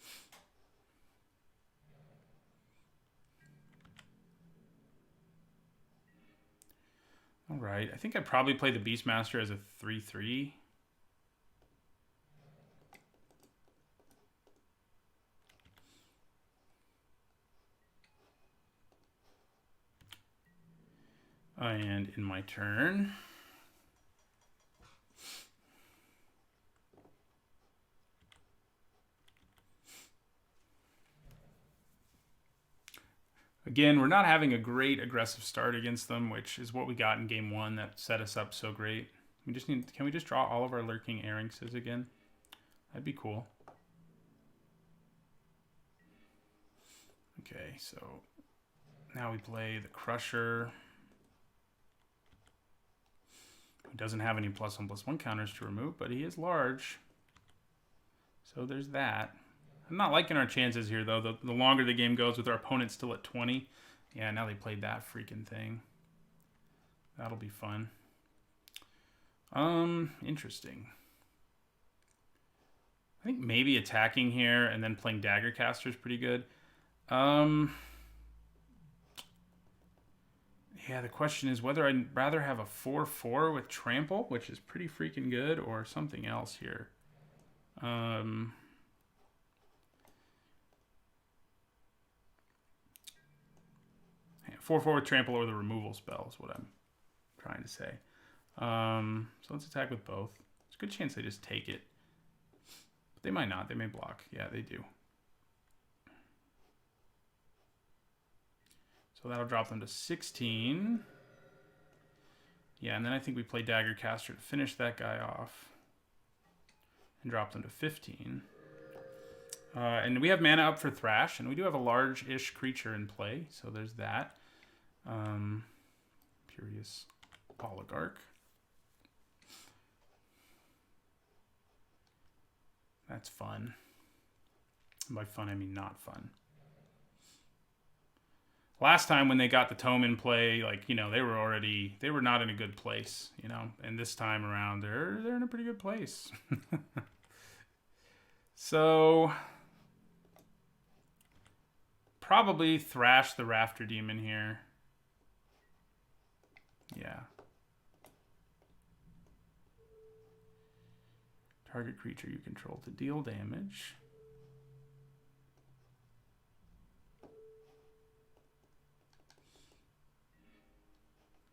All right, I think I'd probably play the Beastmaster as a 3/3. And in my turn, again, we're not having a great aggressive start against them, which is what we got in game 1 that set us up so great. We just need, can we just draw all of our Lurking Airings again? That'd be cool. Okay, so now we play the Crusher. He doesn't have any +1/+1 counters to remove, but he is large. So there's that. I'm not liking our chances here, though. The longer the game goes with our opponent still at 20, Yeah, now they played that freaking thing. That'll be fun. Interesting. I think maybe attacking here and then playing Daggercaster is pretty good. Yeah, the question is whether I'd rather have a 4/4 with Trample, which is pretty freaking good, or something else here. 4/4 with Trample or the removal spell is what I'm trying to say. So let's attack with both. There's a good chance they just take it. But they might not. They may block. Yeah, they do. So that'll drop them to 16. Yeah, and then I think we play Daggercaster to finish that guy off. And drop them to 15. And we have mana up for Thrash, and we do have a large-ish creature in play, so there's that. Furious Oligarch. That's fun. And by fun, I mean not fun. Last time when they got the tome in play, like, you know, they were not in a good place, you know, and this time around they're in a pretty good place. So probably Thrash the Rafter Demon here. Yeah. Target creature you control to deal damage.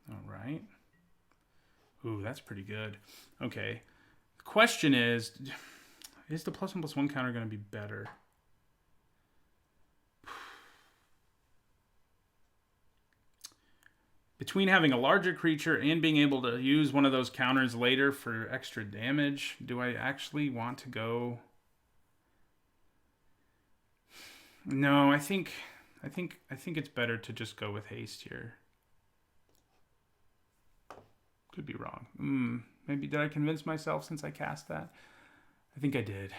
All right. Ooh, that's pretty good. Okay. The question is the +1/+1 counter going to be better? Between having a larger creature and being able to use one of those counters later for extra damage, do I actually want to go? No, I think it's better to just go with haste here. Could be wrong. Maybe did I convince myself since I cast that? I think I did.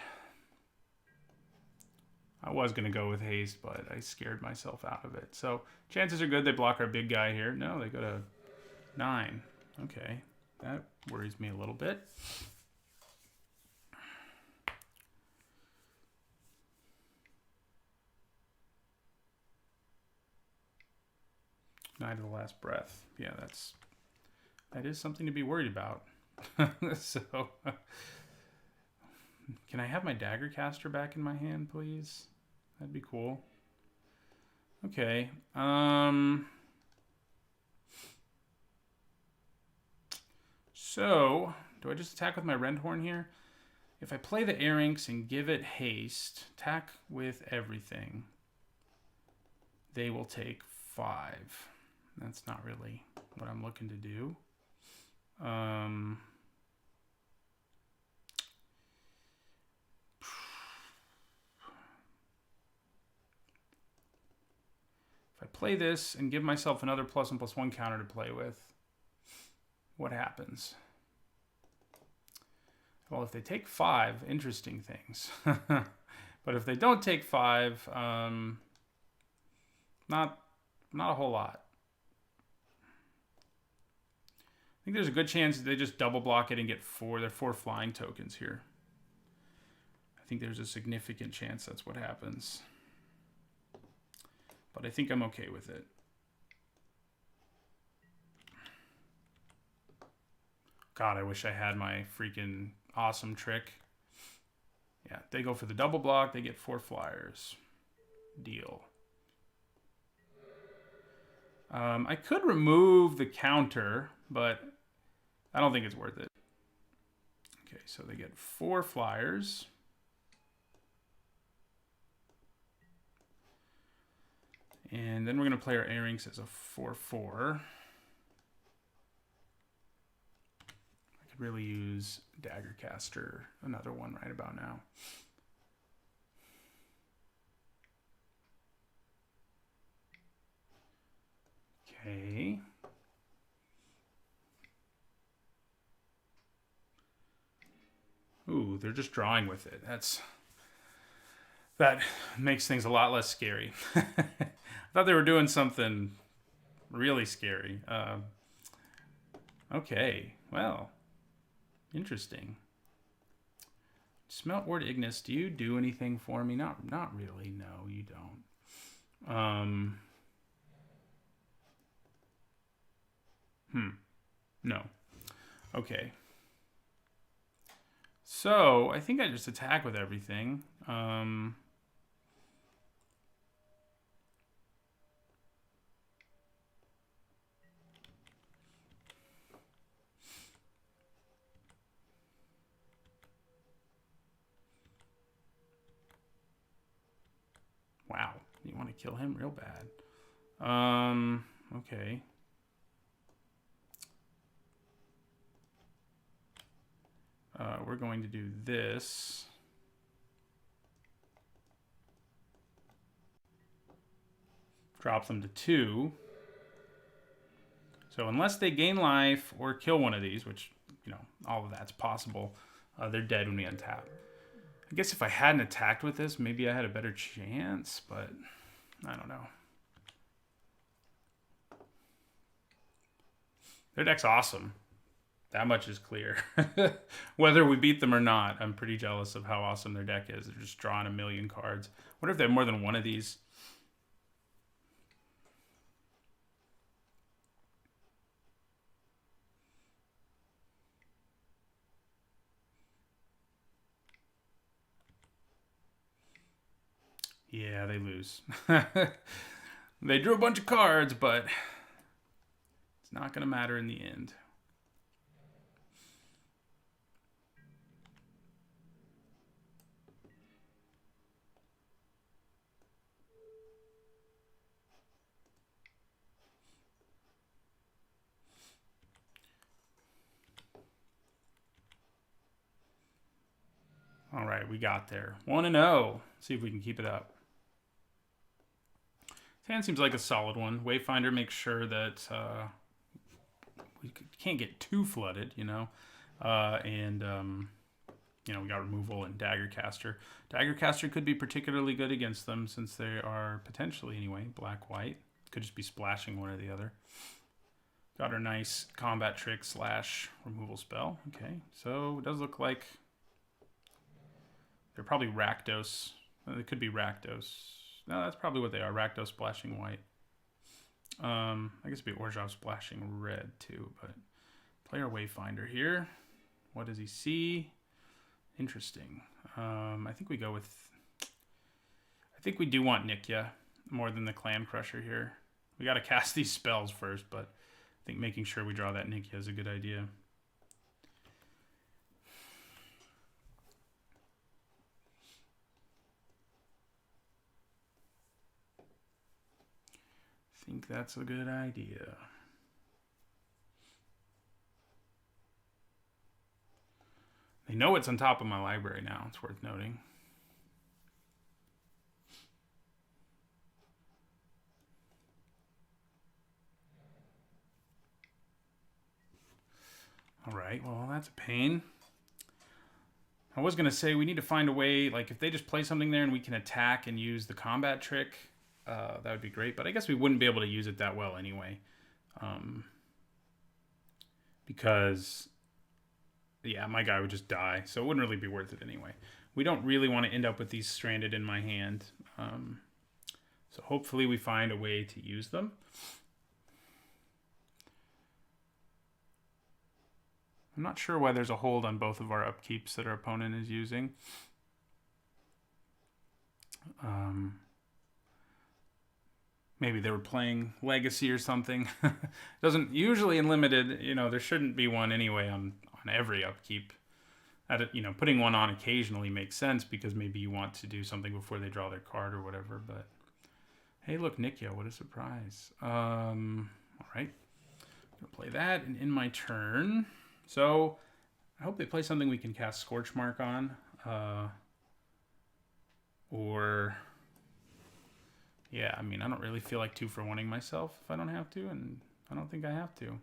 I was going to go with haste, but I scared myself out of it. So chances are good they block our big guy here. No, they go to 9. Okay, that worries me a little bit. Night of the Last Breath. Yeah, that is something to be worried about. So, can I have my Daggercaster back in my hand, please? That'd be cool. Okay. So, do I just attack with my Rendhorn here? If I play the Arinx and give it haste, attack with everything, they will take 5. That's not really what I'm looking to do. If I play this and give myself another +1/+1 counter to play with, what happens? Well, if they take 5, interesting things. But if they don't take 5, not a whole lot. I think there's a good chance they just double block it and get 4. There are 4 flying tokens here. I think there's a significant chance that's what happens. But I think I'm okay with it. God, I wish I had my freaking awesome trick. Yeah, they go for the double block. They get 4 flyers. Deal. I could remove the counter, but I don't think it's worth it. Okay, so they get 4 flyers. And then we're going to play our Arinx as a 4/4. I could really use Daggercaster, another one right about now. Okay. Ooh, they're just drawing with it. That's That makes things a lot less scary. I thought they were doing something really scary. Okay, well, interesting. Smelt Ward Ignis, do you do anything for me? Not really. No, you don't. No. Okay. So, I think I just attack with everything. Wow. You want to kill him real bad. Okay. We're going to do this. Drop them to 2. So unless they gain life or kill one of these, which, you know, all of that's possible, they're dead when we untap. I guess if I hadn't attacked with this, maybe I had a better chance, but I don't know. Their deck's awesome. That much is clear. Whether we beat them or not, I'm pretty jealous of how awesome their deck is. They're just drawing a million cards. What if they have more than one of these? Yeah, they lose. They drew a bunch of cards, but it's not going to matter in the end. All right, we got there. 1-0. See if we can keep it up. This hand seems like a solid one. Wayfinder makes sure that we can't get too flooded, you know. You know, we got removal and Daggercaster. Daggercaster could be particularly good against them since they are potentially, anyway, black-white. Could just be splashing one or the other. Got our nice combat trick / removal spell. Okay, so it does look like they're probably Rakdos. They could be Rakdos. No, that's probably what they are. Rakdos splashing white. I guess it'd be Orzhov splashing red too, but player Wayfinder here. What does he see? Interesting. I think we go with... I think we do want Nikya more than the Clan Crusher here. We got to cast these spells first, but I think making sure we draw that Nikya is a good idea. I think that's a good idea. They know it's on top of my library now. It's worth noting. All right, well, that's a pain. I was going to say we need to find a way, like if they just play something there and we can attack and use the combat trick, that would be great. But I guess we wouldn't be able to use it that well anyway. Because, yeah, my guy would just die. So it wouldn't really be worth it anyway. We don't really want to end up with these stranded in my hand. So hopefully we find a way to use them. I'm not sure why there's a hold on both of our upkeeps that our opponent is using. Maybe they were playing Legacy or something. Doesn't usually in limited, you know, there shouldn't be one anyway on every upkeep. You know, putting one on occasionally makes sense because maybe you want to do something before they draw their card or whatever. But hey, look, Nikya, what a surprise! All right, I'm gonna play that, and in my turn. So I hope they play something we can cast Scorch Mark on. Or, yeah, I mean, I don't really feel like 2-for-1ing myself if I don't have to, and I don't think I have to.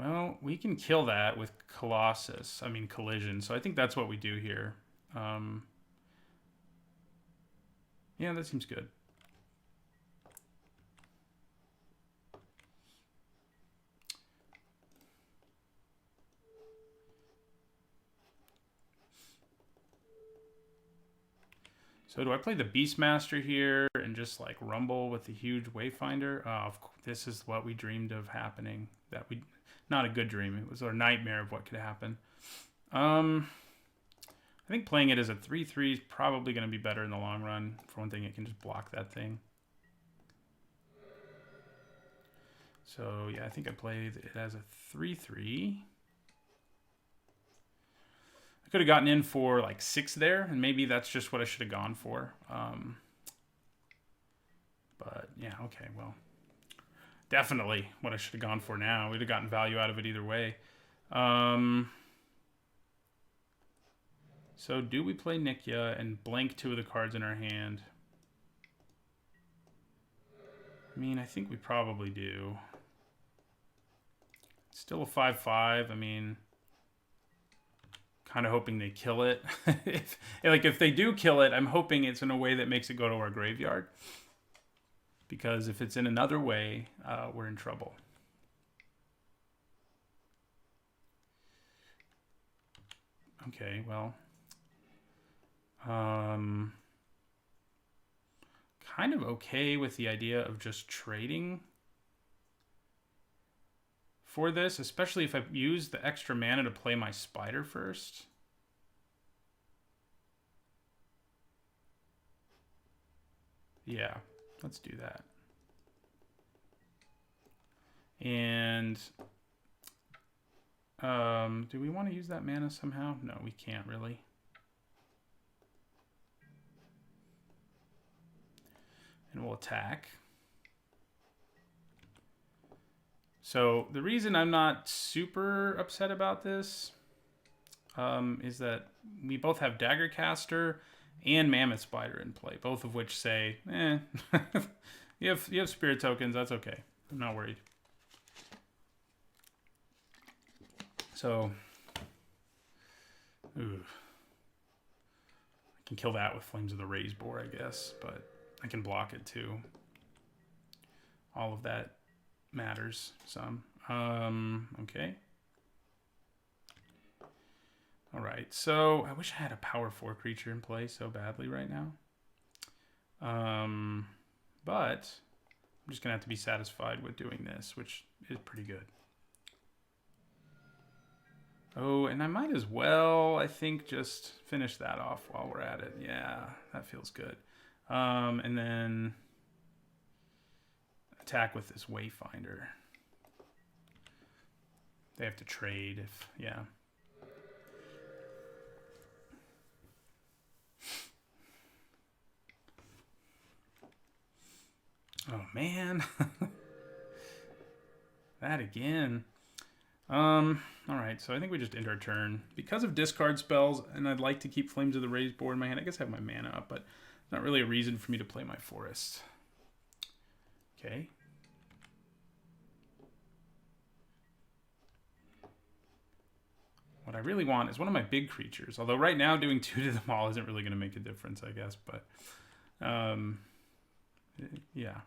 Well, we can kill that with Colossus. I mean, Collision. So I think that's what we do here. Yeah, that seems good. So do I play the Beastmaster here and just like rumble with the huge Wayfinder? Oh, this is what we dreamed of happening. Not a good dream. It was our nightmare of what could happen. I think playing it as a 3/3 is probably going to be better in the long run. For one thing, it can just block that thing. So yeah, I think I played it as a 3/3. I could have gotten in for like 6 there, and maybe that's just what I should have gone for. But yeah, okay, well, definitely what I should have gone for now. We'd have gotten value out of it either way. So do we play Nikya and blank 2 of the cards in our hand? I mean, I think we probably do. Still a 5/5. I mean, kind of hoping they kill it. if they do kill it, I'm hoping it's in a way that makes it go to our graveyard. Because if it's in another way, we're in trouble. Okay, well. Kind of okay with the idea of just trading for this, especially if I use the extra mana to play my spider first. Yeah, let's do that. And do we want to use that mana somehow? No, we can't really. And we'll attack. So the reason I'm not super upset about this is that we both have Daggercaster and Mammoth Spider in play, both of which say, you have spirit tokens, that's okay. I'm not worried. So, I can kill that with Flames of the Raise Boar, I guess, but I can block it too. All of that matters some. Okay. All right, so I wish I had a power 4 creature in play so badly right now. But I'm just gonna have to be satisfied with doing this, which is pretty good. Oh, and I might as well, I think, just finish that off while we're at it. Yeah, that feels good. And then attack with this Wayfinder. They have to trade if, yeah. Oh, man. That again. Alright, so I think we just end our turn. Because of discard spells, and I'd like to keep Flames of the Raise Boar in my hand. I guess I have my mana up, but not really a reason for me to play my forest. Okay. What I really want is one of my big creatures. Although right now doing 2 to them all isn't really going to make a difference, I guess. But, yeah.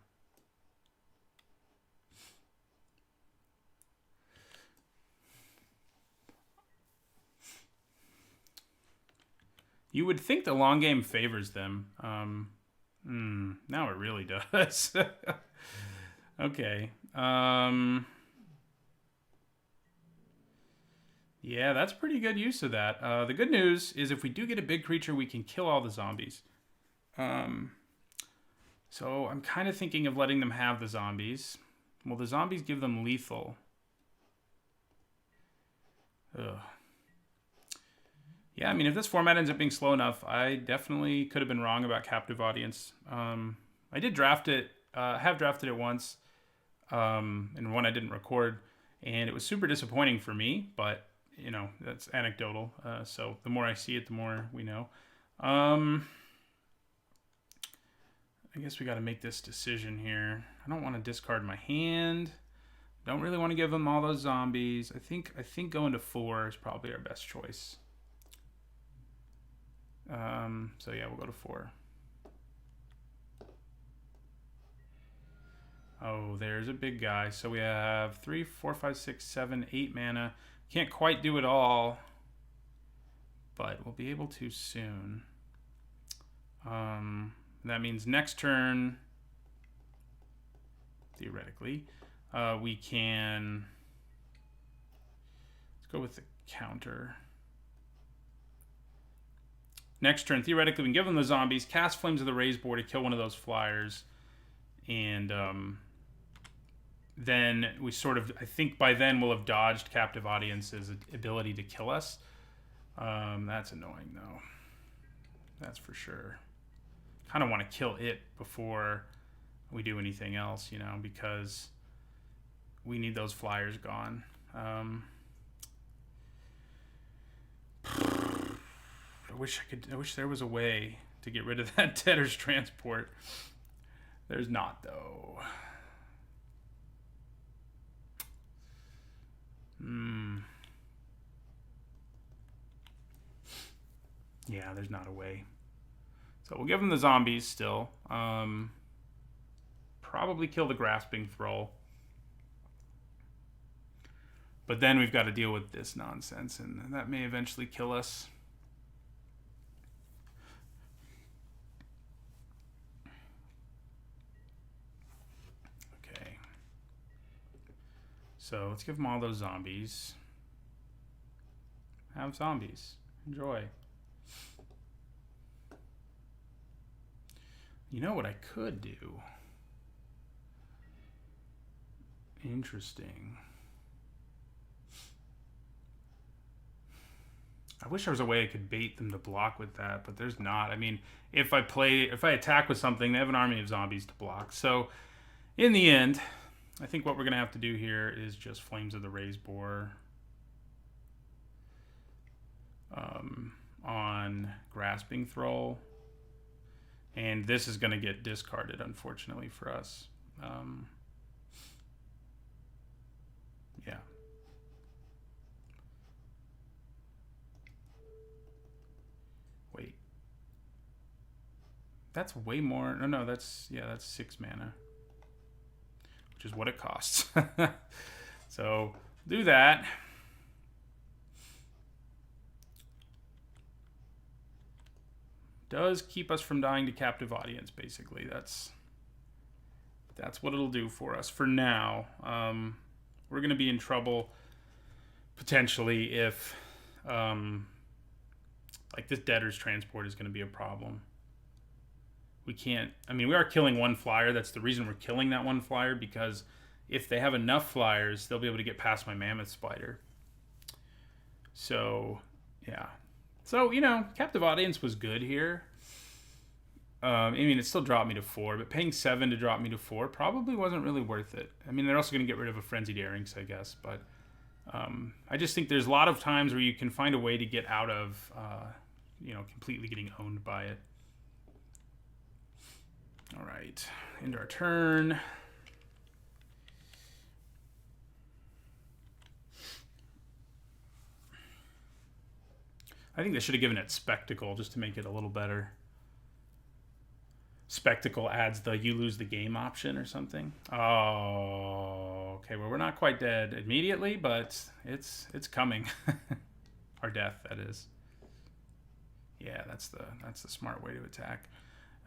You would think the long game favors them. Now it really does. Okay. Yeah, that's pretty good use of that. The good news is if we do get a big creature, we can kill all the zombies. So I'm kind of thinking of letting them have the zombies. Well, the zombies give them lethal. Ugh. Yeah, I mean, if this format ends up being slow enough, I definitely could have been wrong about Captive Audience. I did draft it, have drafted it once, and one I didn't record, and it was super disappointing for me, but, you know, that's anecdotal. So the more I see it, the more we know. I guess we got to make this decision here. I don't want to discard my hand, Don't really want to give them all those zombies. I think going to 4 is probably our best choice. So yeah, we'll go to 4. Oh, there's a big guy. So we have 3, 4, 5, 6, 7, 8 mana. Can't quite do it all, but we'll be able to soon. That means next turn, theoretically, we can... Let's go with the counter. Next turn, theoretically, we can give them the zombies, cast Flames of the Raise board to kill one of those flyers, and then we sort of, I think by then we'll have dodged Captive Audience's ability to kill us. That's annoying, though. That's for sure. Kind of want to kill it before we do anything else, you know, because we need those flyers gone. I wish there was a way to get rid of that Debtor's Transport. There's not, though. Yeah, there's not a way. So we'll give them the zombies still. Probably kill the Grasping Thrall. But then we've got to deal with this nonsense, and that may eventually kill us. Okay. So let's give them all those zombies. Have zombies. Enjoy. You know what I could do? Interesting. I wish there was a way I could bait them to block with that, but there's not. I mean, if I attack with something, they have an army of zombies to block. So, in the end, I think what we're going to have to do here is just Flames of the Raise Boar on Grasping Thrall. And this is going to get discarded, unfortunately, for us. Yeah. Wait. That's way more. No, that's 6 mana. Which is what it costs. So, do that. Does keep us from dying to Captive Audience, basically. That's what it'll do for us for now. We're going to be in trouble potentially if like this Debtor's Transport is going to be a problem. We can't... I mean, we are killing one flyer. That's the reason we're killing that one flyer, because if they have enough flyers, they'll be able to get past my Mammoth Spider. So, yeah. So, you know, Captive Audience was good here. I mean, it still dropped me to 4, but paying 7 to drop me to 4 probably wasn't really worth it. I mean, they're also going to get rid of a Frenzied Earrings, I guess, but I just think there's a lot of times where you can find a way to get out of, you know, completely getting owned by it. All right, end our turn. I think they should have given it Spectacle just to make it a little better. Spectacle adds the you lose the game option or something. Oh, okay. Well, we're not quite dead immediately, but it's coming. Our death, that is. Yeah, that's the smart way to attack.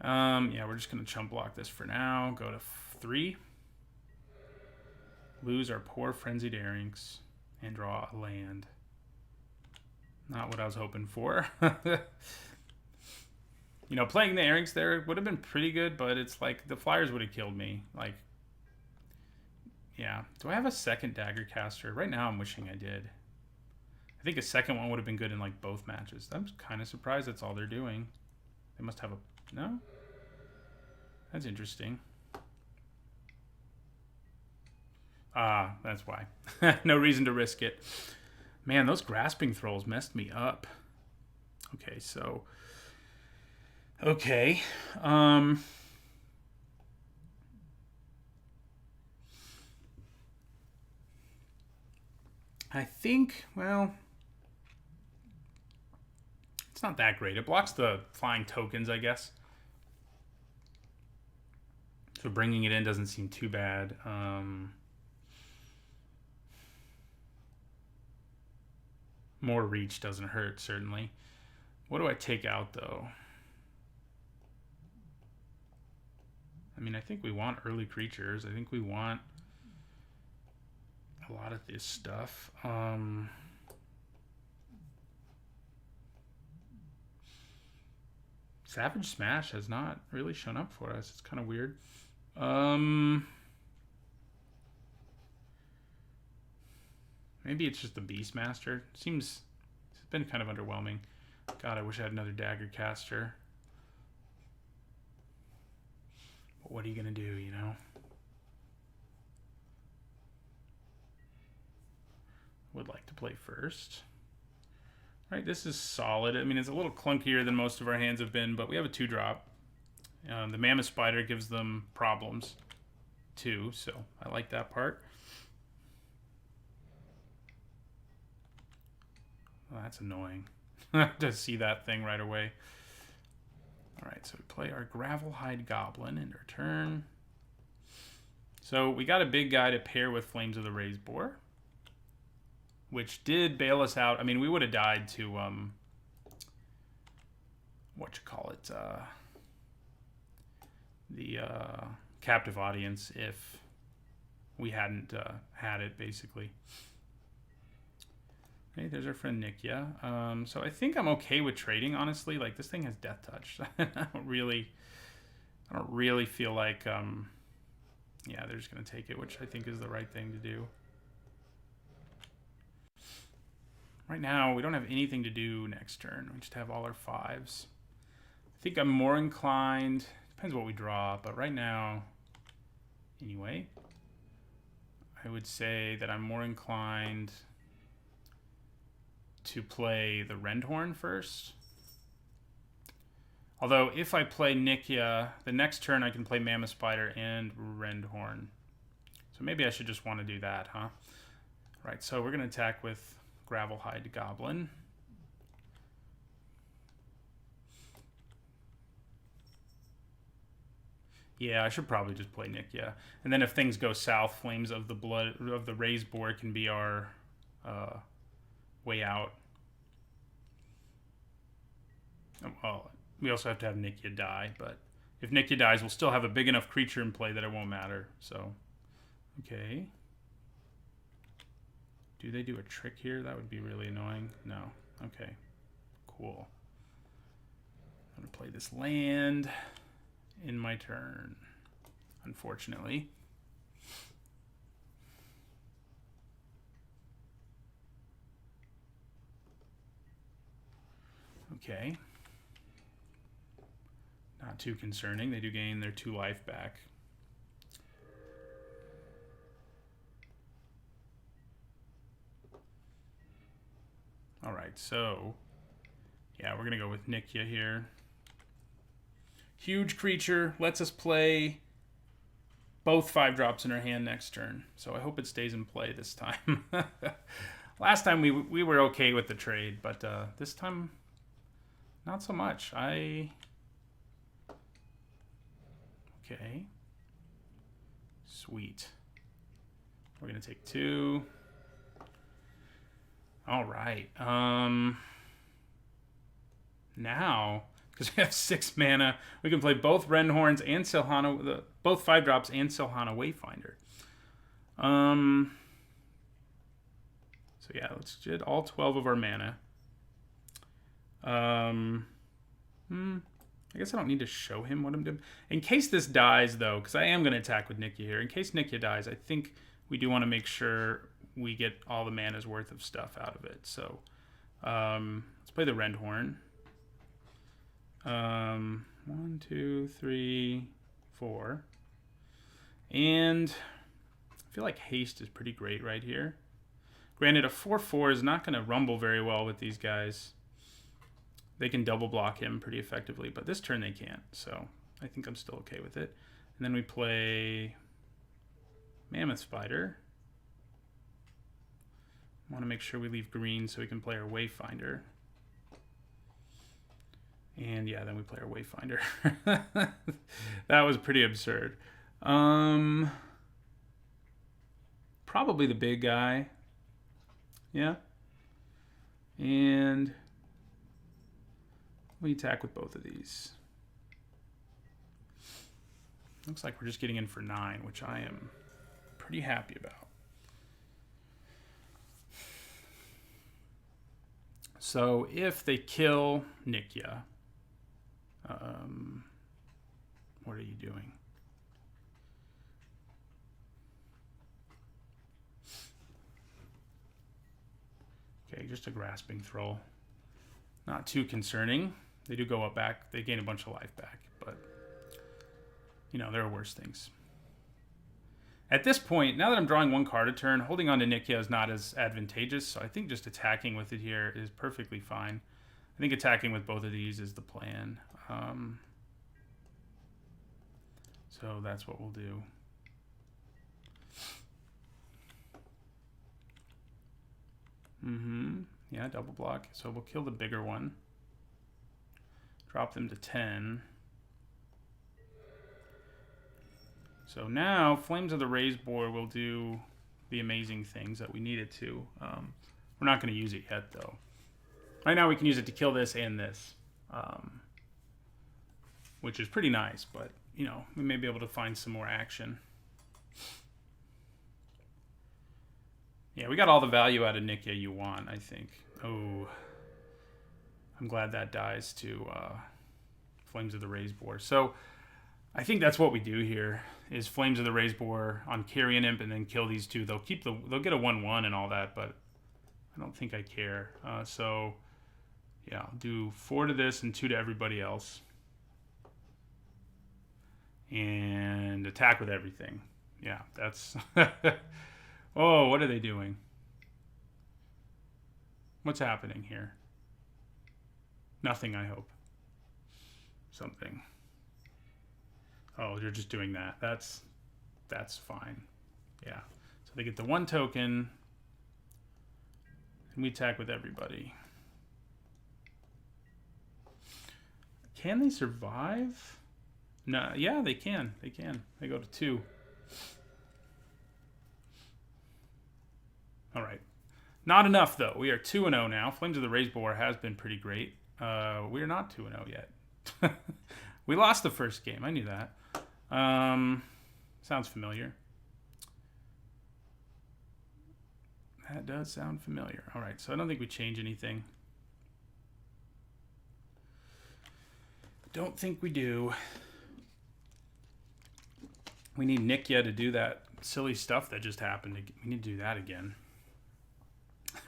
Yeah, we're just gonna chump block this for now. Go to 3. Lose our poor Frenzied Earrings and draw a land. Not what I was hoping for. You know, playing the Earrings there would have been pretty good, but it's like the flyers would have killed me. Like, yeah. Do I have a second Dagger Caster? Right now I'm wishing I did. I think a second one would have been good in like both matches. I'm kind of surprised that's all they're doing. They must have a... No? That's interesting. Ah, that's why. No reason to risk it. Man, those Grasping Thralls messed me up. Okay, so... Okay. I think, well, it's not that great. It blocks the flying tokens, I guess. So bringing it in doesn't seem too bad. More reach doesn't hurt, certainly. What do I take out, though? I mean, I think we want early creatures. I think we want a lot of this stuff. Savage Smash has not really shown up for us. It's kind of weird. Maybe it's just the Beastmaster. It's been kind of underwhelming. God, I wish I had another Dagger Caster. But what are you going to do, you know? Would like to play first. Right, this is solid. I mean, it's a little clunkier than most of our hands have been, but we have a 2-drop. The Mammoth Spider gives them problems, too, so I like that part. Oh, that's annoying to see that thing right away. All right, so we play our Gravelhide Goblin in our turn. So we got a big guy to pair with Flames of the Raised Boar, which did bail us out. I mean, we would have died to, the Captive Audience if we hadn't had it, basically. Okay, there's our friend Nikia. So I think I'm okay with trading, honestly. Like, this thing has Death Touch. I don't really feel like, yeah, they're just going to take it, which I think is the right thing to do. Right now, we don't have anything to do next turn. We just have all our 5s. I think I'm more inclined, depends what we draw, but right now, anyway, I would say that I'm more inclined to play the Rendhorn first. Although, if I play Nikia, the next turn I can play Mammoth Spider and Rendhorn. So maybe I should just want to do that, huh? Right, so we're going to attack with Gravelhide Goblin. Yeah, I should probably just play Nikia. And then if things go south, Flames of the Blood of the Raised Boar can be our way out. Well, we also have to have Nikia die, but if Nikia dies, we'll still have a big enough creature in play that it won't matter. So, okay. Do they do a trick here? That would be really annoying. No. Okay. Cool. I'm going to play this land in my turn, unfortunately. Okay. Not too concerning. They do gain their 2 life back. All right, so yeah, we're gonna go with Nikia here. Huge creature, lets us play both 5-drops in our hand next turn. So I hope it stays in play this time. Last time we were okay with the trade, but this time not so much. Okay. Sweet. We're gonna take 2. All right. Now, because we have 6 mana, we can play both Rendhorns and Silhana, both 5-drops and Silhana Wayfinder. So yeah, let's get all 12 of our mana. I guess I don't need to show him what I'm doing. In case this dies, though, because I am going to attack with Nikia here. In case Nikia dies, I think we do want to make sure we get all the mana's worth of stuff out of it. So let's play the Rendhorn. 1, 2, 3, 4. And I feel like haste is pretty great right here. Granted, a 4/4 is not going to rumble very well with these guys. They can double block him pretty effectively, but this turn they can't. So I think I'm still okay with it. And then we play Mammoth Spider. Want to make sure we leave green so we can play our Wayfinder. And yeah, then we play our Wayfinder. That was pretty absurd. Probably the big guy. Yeah. And we attack with both of these. Looks like we're just getting in for 9, which I am pretty happy about. So if they kill Nikya, what are you doing? Okay, just a grasping throw. Not too concerning. They do go up back. They gain a bunch of life back, but you know, there are worse things. At this point, now that I'm drawing 1 card a turn, holding on to Nikya is not as advantageous, so I think just attacking with it here is perfectly fine. I think attacking with both of these is the plan. So that's what we'll do. Yeah, double block. So we'll kill the bigger one. Drop them to 10. So now, Flames of the Raised Boar will do the amazing things that we need it to. We're not going to use it yet, though. Right now, we can use it to kill this and this, which is pretty nice. But, you know, we may be able to find some more action. Yeah, we got all the value out of Nikya you want, I think. Oh, I'm glad that dies to Flames of the Raised Boar. So I think that's what we do here is Flames of the Raised Boar on Carrion Imp and then kill these two. They'll get a 1/1 and all that, but I don't think I care. So yeah, I'll do 4 to this and 2 to everybody else. And attack with everything. Yeah, that's... Oh, what are they doing? What's happening here? Nothing, I hope. Something. Oh, you're just doing that. That's fine. Yeah. So they get the 1 token. And we attack with everybody. Can they survive? No, yeah, they can. They can. They go to 2. All right. Not enough, though. We are 2-0 now. Flames of the Raised Boar has been pretty great. We are not 2-0 yet. We lost the first game. I knew that. Sounds familiar. That does sound familiar. All right, so I don't think we change anything. Don't think we do. We need Nikya to do that silly stuff that just happened. We need to do that again.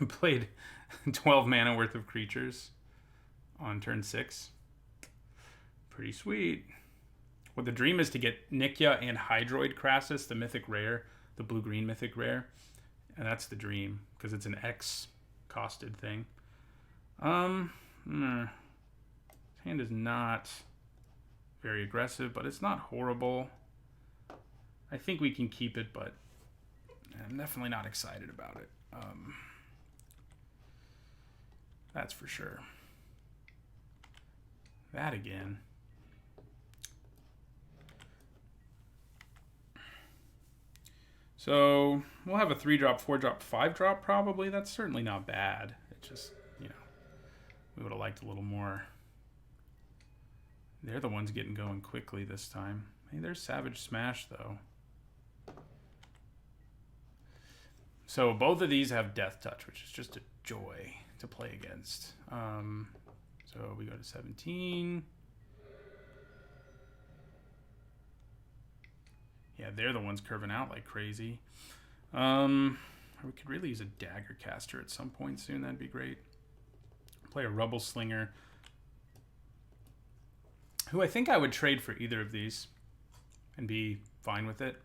I played 12 mana worth of creatures on turn 6. Pretty sweet. Well, the dream is to get Nikya and Hydroid Crassus, the mythic rare, the blue-green mythic rare. And that's the dream, because it's an X-costed thing. Hand is not very aggressive, but it's not horrible. I think we can keep it, but I'm definitely not excited about it. That's for sure. That again. So we'll have a 3-drop, 4-drop, 5-drop probably. That's certainly not bad. It's just, you know, we would have liked a little more. They're the ones getting going quickly this time. Hey, there's Savage Smash, though. So both of these have Death Touch, which is just a joy to play against. So we go to 17. Yeah, they're the ones curving out like crazy. We could really use a Dagger Caster at some point soon. That'd be great. Play a Rubble Slinger, who I think I would trade for either of these and be fine with it.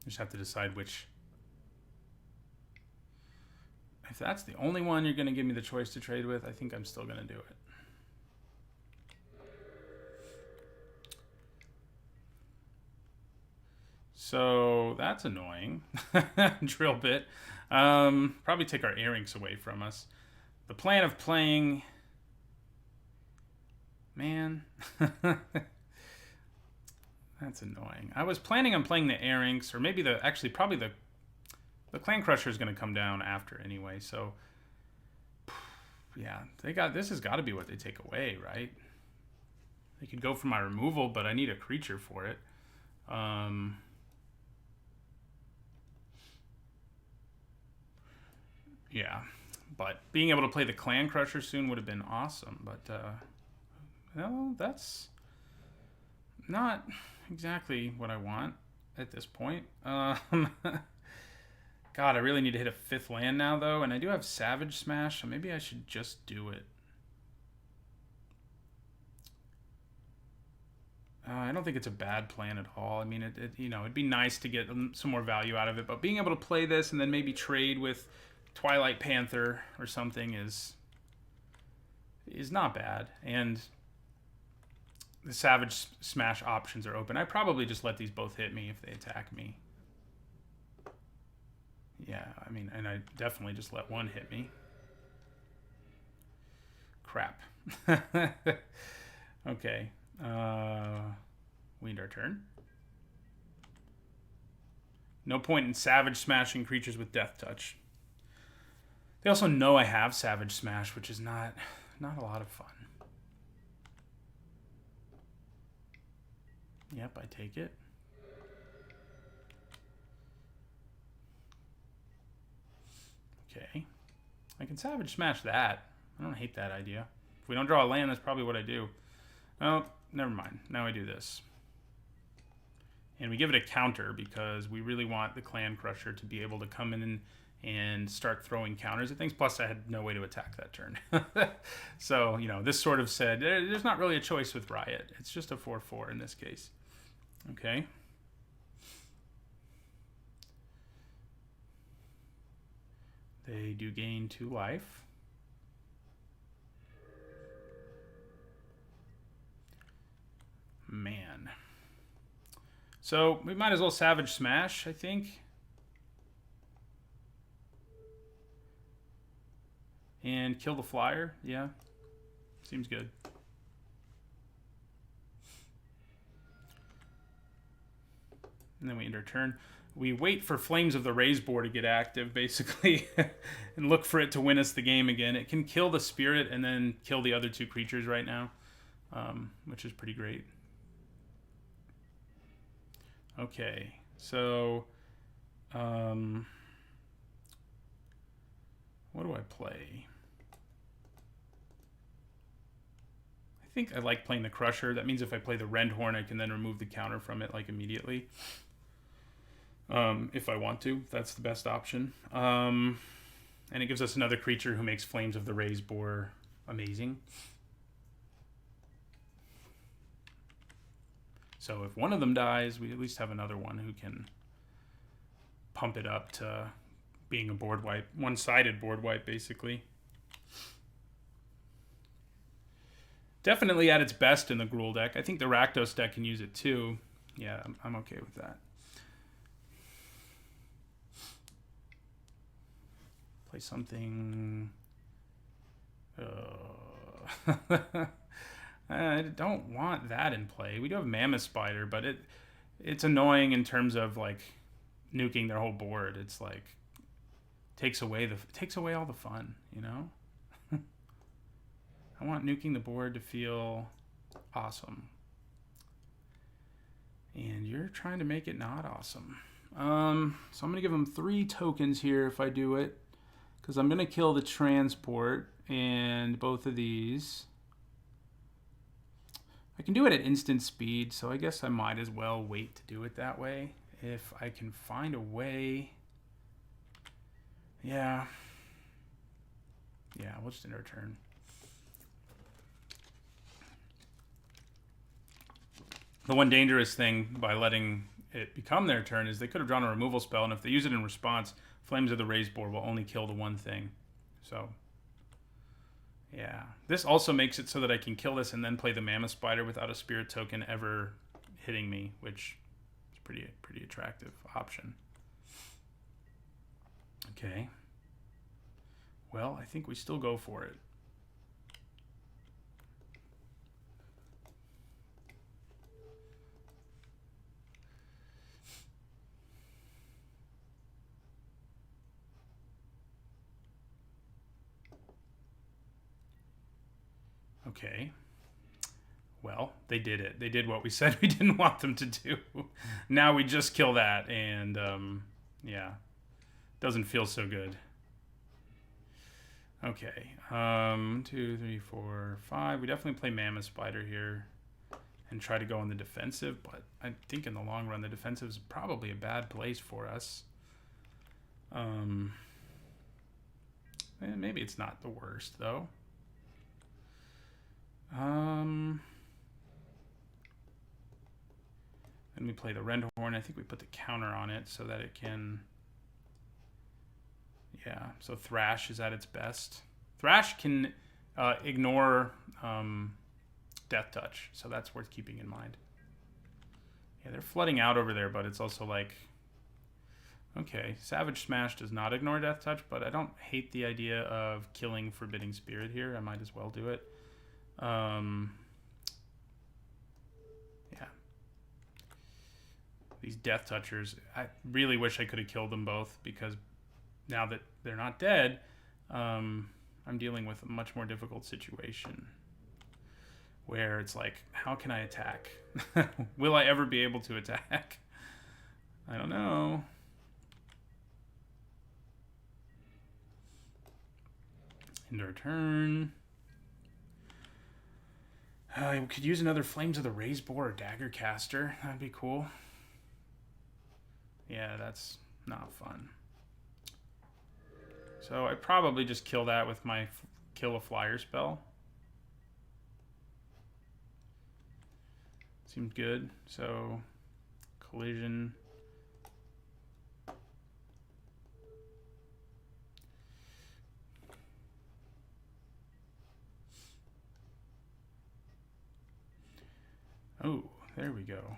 Just have to decide which. If that's the only one you're going to give me the choice to trade with, I think I'm still going to do it. So that's annoying. Drill bit. Probably take our earrings away from us. The plan of playing... Man. That's annoying. I was planning on playing the earrings, or maybe probably the Clan Crusher is going to come down after anyway, so... Yeah, this has got to be what they take away, right? They could go for my removal, but I need a creature for it. Yeah, but being able to play the Clan Crusher soon would have been awesome, but well, that's not exactly what I want at this point. God, I really need to hit a 5th land now, though, and I do have Savage Smash, so maybe I should just do it. I don't think it's a bad plan at all. I mean, it'd be nice to get some more value out of it, but being able to play this and then maybe trade with Twilight Panther or something is not bad. And the Savage Smash options are open. I probably just let these both hit me if they attack me. Yeah, I mean, and I definitely just let one hit me. Crap. Okay. We end our turn. No point in Savage Smashing creatures with Death Touch. They also know I have Savage Smash, which is not a lot of fun. Yep, I take it. Okay. I can Savage Smash that. I don't hate that idea. If we don't draw a land, that's probably what I do. Oh, never mind. Now I do this. And we give it a counter because we really want the Clan Crusher to be able to come in and start throwing counters at things. Plus, I had no way to attack that turn. So, this sort of said, there's not really a choice with Riot. It's just a 4/4 in this case. Okay. They do gain 2 life. Man. So we might as well Savage Smash, I think. And kill the flyer. Yeah. Seems good. And then we end our turn. We wait for Flames of the Raise board to get active, basically, and look for it to win us the game again. It can kill the Spirit and then kill the other 2 creatures right now, which is pretty great. Okay, so what do I play? I think I like playing the Crusher. That means if I play the Rendhorn, I can then remove the counter from it like immediately. If I want to, that's the best option. And it gives us another creature who makes Flames of the Raise board amazing. So if one of them dies, we at least have another one who can pump it up to being a board wipe, one-sided board wipe, basically. Definitely at its best in the Gruul deck. I think the Rakdos deck can use it too. Yeah, I'm okay with that. Play something... I don't want that in play. We do have Mammoth Spider, but it's annoying in terms of like nuking their whole board. It's like takes away all the fun, I want nuking the board to feel awesome. And you're trying to make it not awesome. So I'm going to give them 3 tokens here if I do it, because I'm going to kill the transport and both of these. I can do it at instant speed, so I guess I might as well wait to do it that way. If I can find a way. Yeah. Yeah, we'll just end our turn. The one dangerous thing by letting it become their turn is they could have drawn a removal spell, and if they use it in response, Flames of the Raise board will only kill the one thing. So... yeah, this also makes it so that I can kill this and then play the Mammoth Spider without a Spirit token ever hitting me, which is pretty attractive option. Okay. Well, I think we still go for it. Okay. Well, they did it. They did what we said we didn't want them to do. Now we just kill that, and yeah, doesn't feel so good. Okay, 2, 3, 4, 5. We definitely play Mammoth Spider here and try to go on the defensive, but I think in the long run the defensive is probably a bad place for us. Maybe it's not the worst though. Then we play the Rendhorn. I think we put the counter on it so that it can... Yeah, so Thrash is at its best. Thrash can ignore Death Touch, so that's worth keeping in mind. Yeah, they're flooding out over there, but it's also like... Okay, Savage Smash does not ignore Death Touch, but I don't hate the idea of killing Forbidding Spirit here. I might as well do it. Yeah. These Death Touchers, I really wish I could have killed them both, because now that they're not dead, I'm dealing with a much more difficult situation where it's like, how can I attack? Will I ever be able to attack? I don't know. End our turn. I could use another Flames of the Raise Boar or Dagger Caster. That'd be cool. Yeah, that's not fun. So I probably just kill that with my Kill a Flyer spell. Seems good. So collision. Oh, there we go.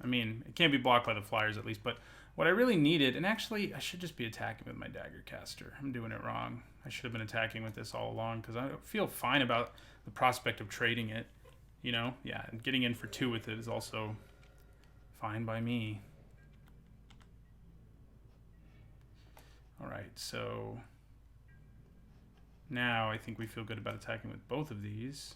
I mean, it can't be blocked by the Flyers at least, but what I really needed, and actually I should just be attacking with my Dagger Caster. I'm doing it wrong. I should have been attacking with this all along because I feel fine about the prospect of trading it. You know? Yeah, and getting in for 2 with it is also fine by me. Alright, so now I think we feel good about attacking with both of these.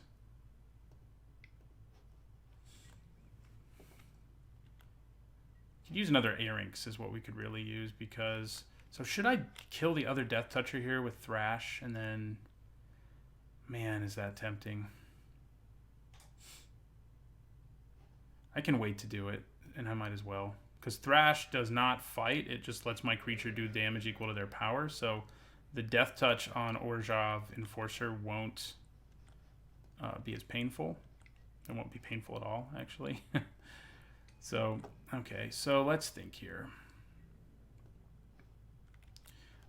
Could use another Arinx is what we could really use, because... So should I kill the other Death Toucher here with Thrash and then... Man, is that tempting. I can wait to do it, and I might as well. Because Thrash does not fight, it just lets my creature do damage equal to their power, so the Death Touch on Orzhov Enforcer won't be as painful. It won't be painful at all, actually. So, okay, so let's think here.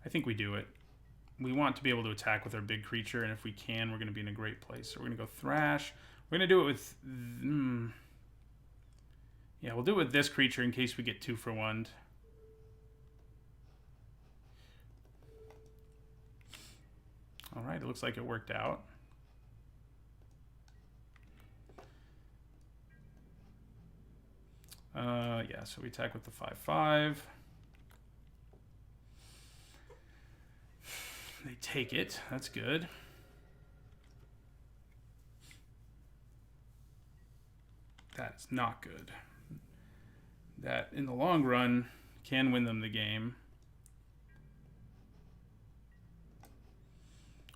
I think we do it. We want to be able to attack with our big creature, and if we can, we're going to be in a great place. So we're going to go Thrash. We're going to do it with... Yeah, we'll do it with this creature in case we get 2 for 1. Alright, it looks like it worked out. Yeah, so we attack with the 5/5. They take it. That's good. That is not good. That, in the long run, can win them the game.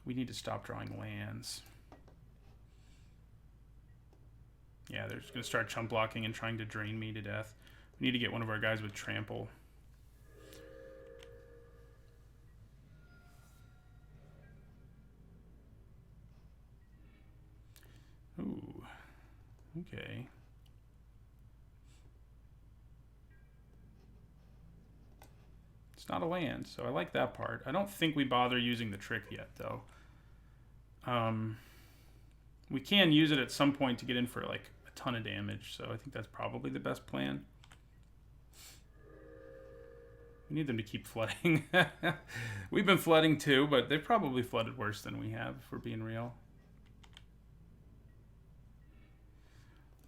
We need to stop drawing lands. Yeah, they're just going to start chump blocking and trying to drain me to death. We need to get one of our guys with trample. Ooh. Okay. It's not a land, so I like that part. I don't think we bother using the trick yet, though. We can use it at some point to get in for like a ton of damage, so I think that's probably the best plan. We need them to keep flooding. We've been flooding too, but they've probably flooded worse than we have, if we're being real.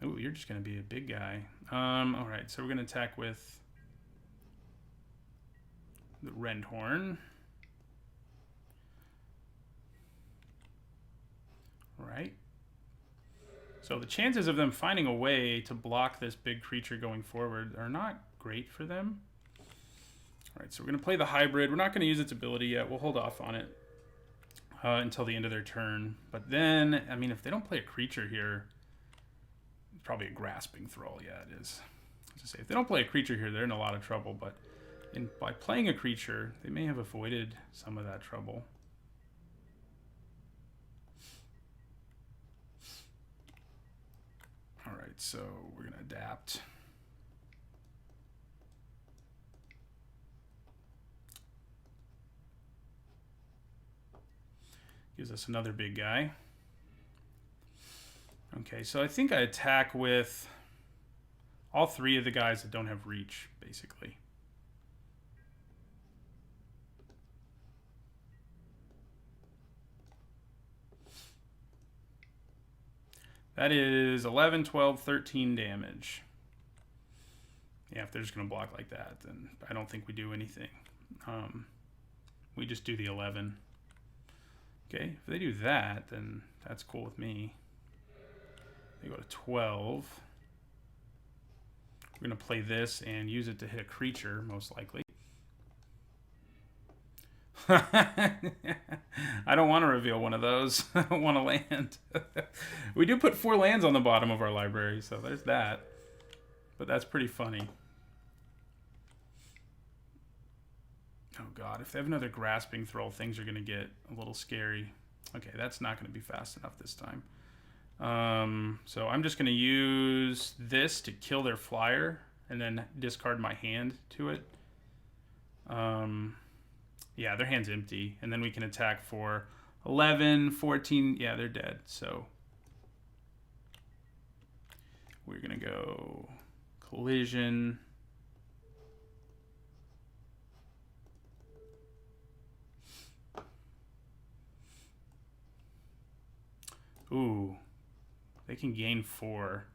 Oh, you're just going to be a big guy. All right, so we're going to attack with the Rendhorn. All right. So the chances of them finding a way to block this big creature going forward are not great for them. All right, so we're going to play the hybrid. We're not going to use its ability yet. We'll hold off on it until the end of their turn. But then, I mean, if they don't play a creature here, it's probably a grasping thrall. Yeah, it is. To say, if they don't play a creature here, they're in a lot of trouble. But by playing a creature, they may have avoided some of that trouble. All right, so we're going to adapt. Gives us another big guy. Okay, so I think I attack with all three of the guys that don't have reach, basically. That is 11, 12, 13 damage. Yeah, if they're just going to block like that, then I don't think we do anything. We just do the 11. Okay, if they do that, then that's cool with me. They go to 12. We're going to play this and use it to hit a creature, most likely. I don't want to reveal one of those. I don't want to land. We do put 4 lands on the bottom of our library, so there's that. But that's pretty funny. Oh god, if they have another grasping thrall, things are going to get a little scary. Okay, that's not going to be fast enough this time. So I'm just going to use this to kill their flyer and then discard my hand to it. Yeah, their hand's empty. And then we can attack for 11, 14. Yeah, they're dead. So we're going to go collision. Ooh, they can gain 4.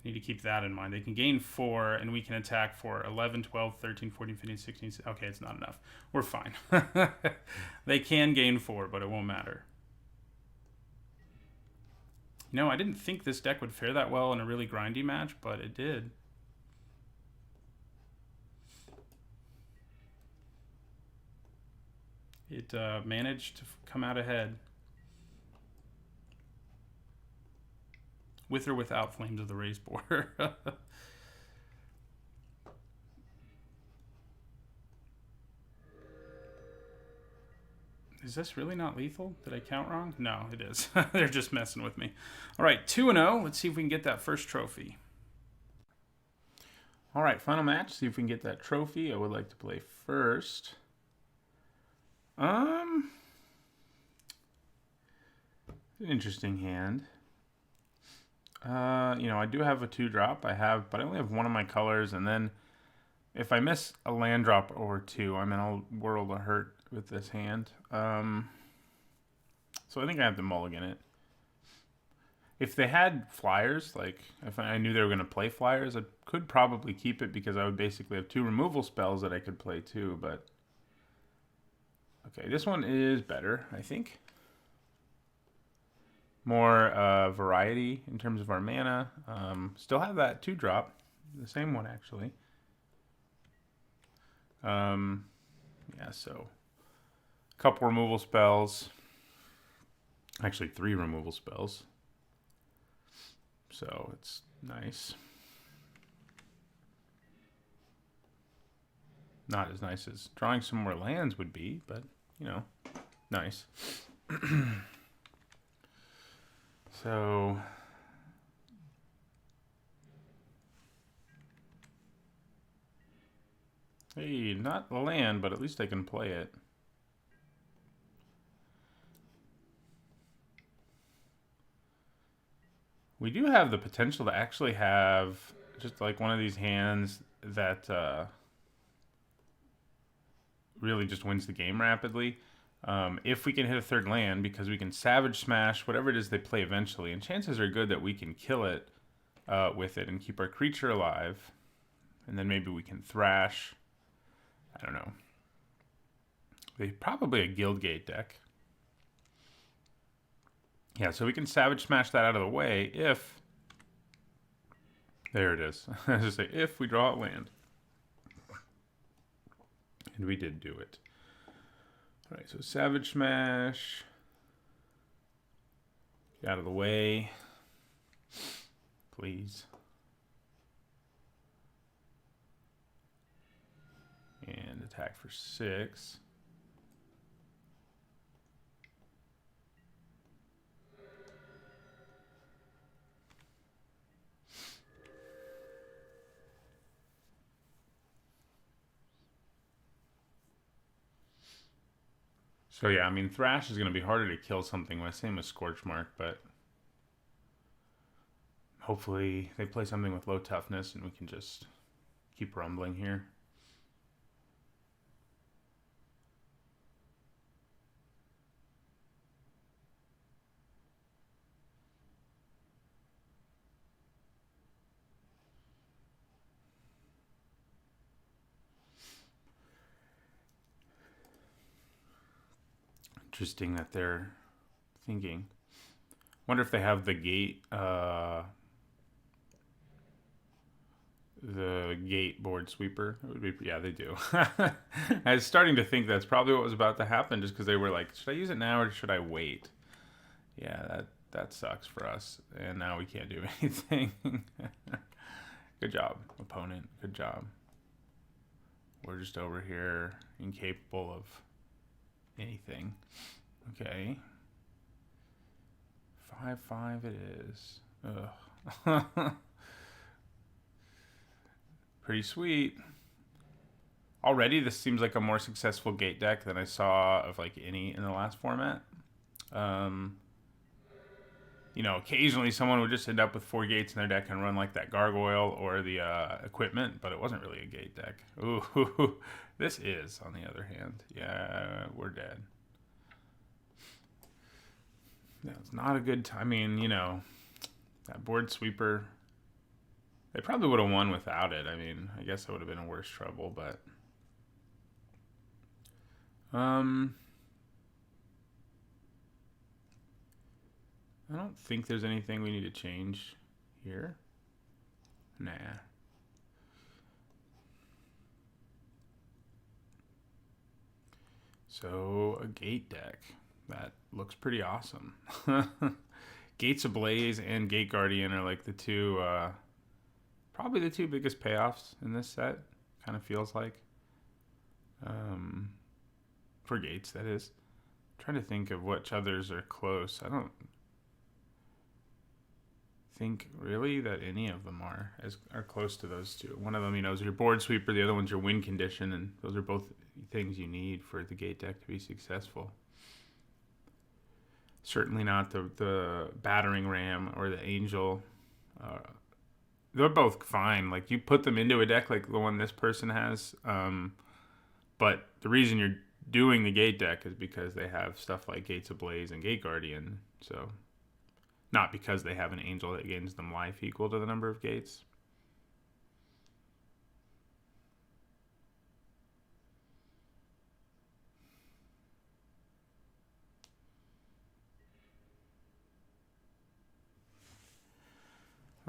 I need to keep that in mind. They can gain 4, and we can attack for 11, 12, 13, 14, 15, 16. Okay, it's not enough. We're fine. They can gain 4, but it won't matter. You know, I didn't think this deck would fare that well in a really grindy match, but it did. It managed to come out ahead. With or without Flames of the Race Boar. Is this really not lethal? Did I count wrong? No, it is. They're just messing with me. All right, 2-0. Let's see if we can get that first trophy. All right, final match. See if we can get that trophy. I would like to play first. An interesting hand. You know, I do have a 2-drop. But I only have one of my colors, and then if I miss a land drop or 2, I'm in a world of hurt with this hand. So I think I have to mulligan it. If they had flyers, like if I knew they were going to play flyers, I could probably keep it because I would basically have 2 removal spells that I could play too. But okay, this one is better, I think. More variety in terms of our mana. Still have that 2-drop. The same one, actually. Yeah, so a couple removal spells. Actually, 3 removal spells. So it's nice. Not as nice as drawing some more lands would be, but, you know, nice. So hey, not land, but at least I can play it. We do have the potential to actually have just like one of these hands that really just wins the game rapidly. If we can hit a third land, because we can Savage Smash whatever it is they play eventually, and chances are good that we can kill it with it and keep our creature alive, and then maybe we can Thrash. I don't know. They probably a Guildgate deck. Yeah, so we can Savage Smash that out of the way if... There it is. I was just say, if we draw a land. And we did do it. All right, so Savage Smash. Get out of the way. Please. And attack for 6. So yeah, I mean, Thrash is going to be harder to kill something with. Same with Scorchmark, but hopefully they play something with low toughness and we can just keep rumbling here. Interesting that they're thinking. Wonder if they have the gate board sweeper. It would be, yeah, they do. I was starting to think that's probably what was about to happen, just because they were like, should I use it now or should I wait? Yeah, that sucks for us, and now we can't do anything. Good job, opponent. Good job. We're just over here, incapable of anything. Okay. 5/5 it is. Ugh. Pretty sweet. Already this seems like a more successful gate deck than I saw of like any in the last format. You know, occasionally someone would just end up with 4 gates in their deck and run like that gargoyle or the equipment, but it wasn't really a gate deck. Ooh, this is, on the other hand. Yeah, we're dead. Yeah, it's not a good time. I mean, you know, that board sweeper, they probably would have won without it. I mean, I guess it would have been a worse trouble, but... I don't think there's anything we need to change here. Nah. So, a gate deck. That looks pretty awesome. Gates Ablaze and Gate Guardian are like the two, probably the two biggest payoffs in this set. Kind of feels like. For Gates, that is. I'm trying to think of which others are close. I don't think really that any of them are close to those two. One of them, you know, is your board sweeper. The other one's your win condition, and those are both things you need for the gate deck to be successful. Certainly not the battering ram or the angel. They're both fine. Like, you put them into a deck like the one this person has. But the reason you're doing the gate deck is because they have stuff like Gates Ablaze and Gate Guardian. So, not because they have an angel that gains them life equal to the number of gates.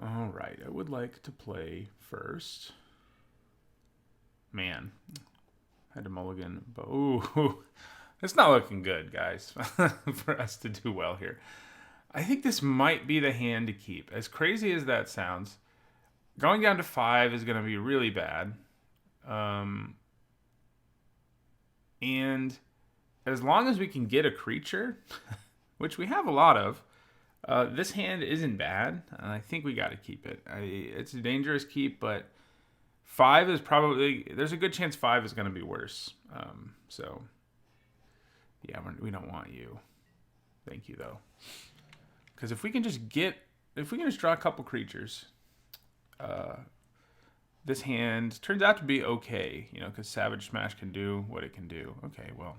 All right, I would like to play first. Man, had to mulligan, but ooh, it's not looking good, guys, for us to do well here. I think this might be the hand to keep. As crazy as that sounds, going down to 5 is going to be really bad. And as long as we can get a creature, which we have a lot of, this hand isn't bad. I think we got to keep it. It's a dangerous keep, but 5 is probably... There's a good chance 5 is going to be worse. So, yeah, we don't want you. Thank you, though. Because if we can just draw a couple creatures, This hand turns out to be okay, you know, because Savage Smash can do what it can do. Okay, well,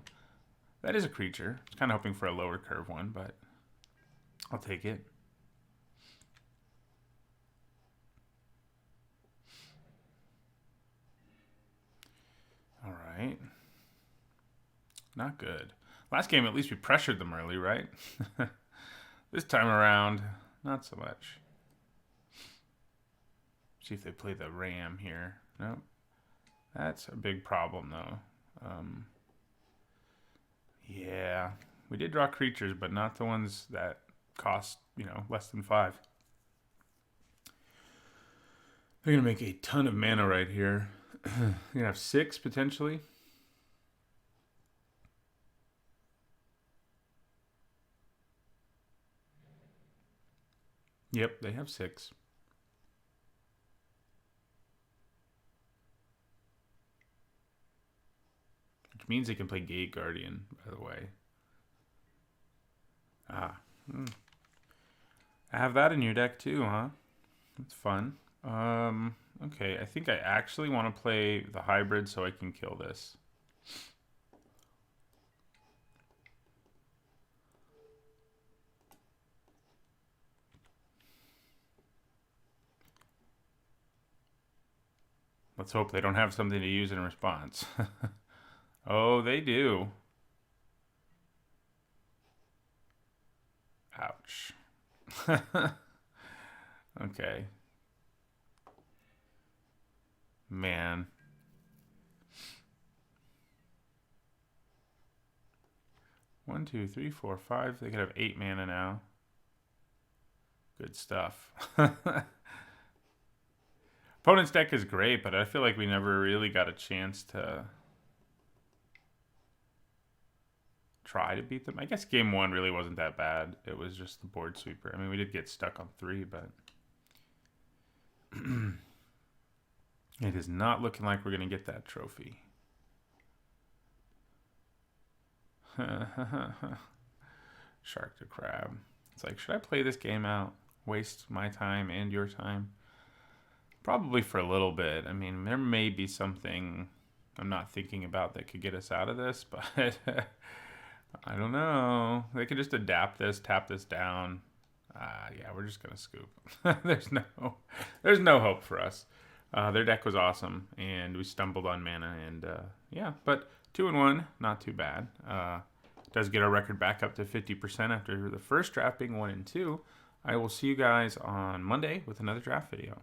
that is a creature. I was kind of hoping for a lower curve one, but I'll take it. All right. Not good. Last game, at least we pressured them early, right? This time around, not so much. See if they play the Ram here. Nope. That's a big problem, though. Yeah. We did draw creatures, but not the ones that cost, you know, less than 5. They're going to make a ton of mana right here. You're going to have 6, potentially. Yep, they have 6. Which means they can play Gate Guardian, by the way. Ah. I have that in your deck too, huh? That's fun. Okay, I think I actually want to play the hybrid so I can kill this. Let's hope they don't have something to use in response. Oh, they do. Ouch. Okay. Man. One, two, three, four, 5. They could have 8 mana now. Good stuff. Opponent's deck is great, but I feel like we never really got a chance to try to beat them. I guess game 1 really wasn't that bad. It was just the board sweeper. I mean, we did get stuck on 3, but it is not looking like we're going to get that trophy. Shark to crab. It's like, should I play this game out? Waste my time and your time? Probably for a little bit. I mean, there may be something I'm not thinking about that could get us out of this, but I don't know. They could just adapt this, tap this down. Yeah, we're just gonna scoop. There's no hope for us. Their deck was awesome, and we stumbled on mana, and yeah, but 2-1, not too bad. Does get our record back up to 50% after the first draft being 1-2. I will see you guys on Monday with another draft video.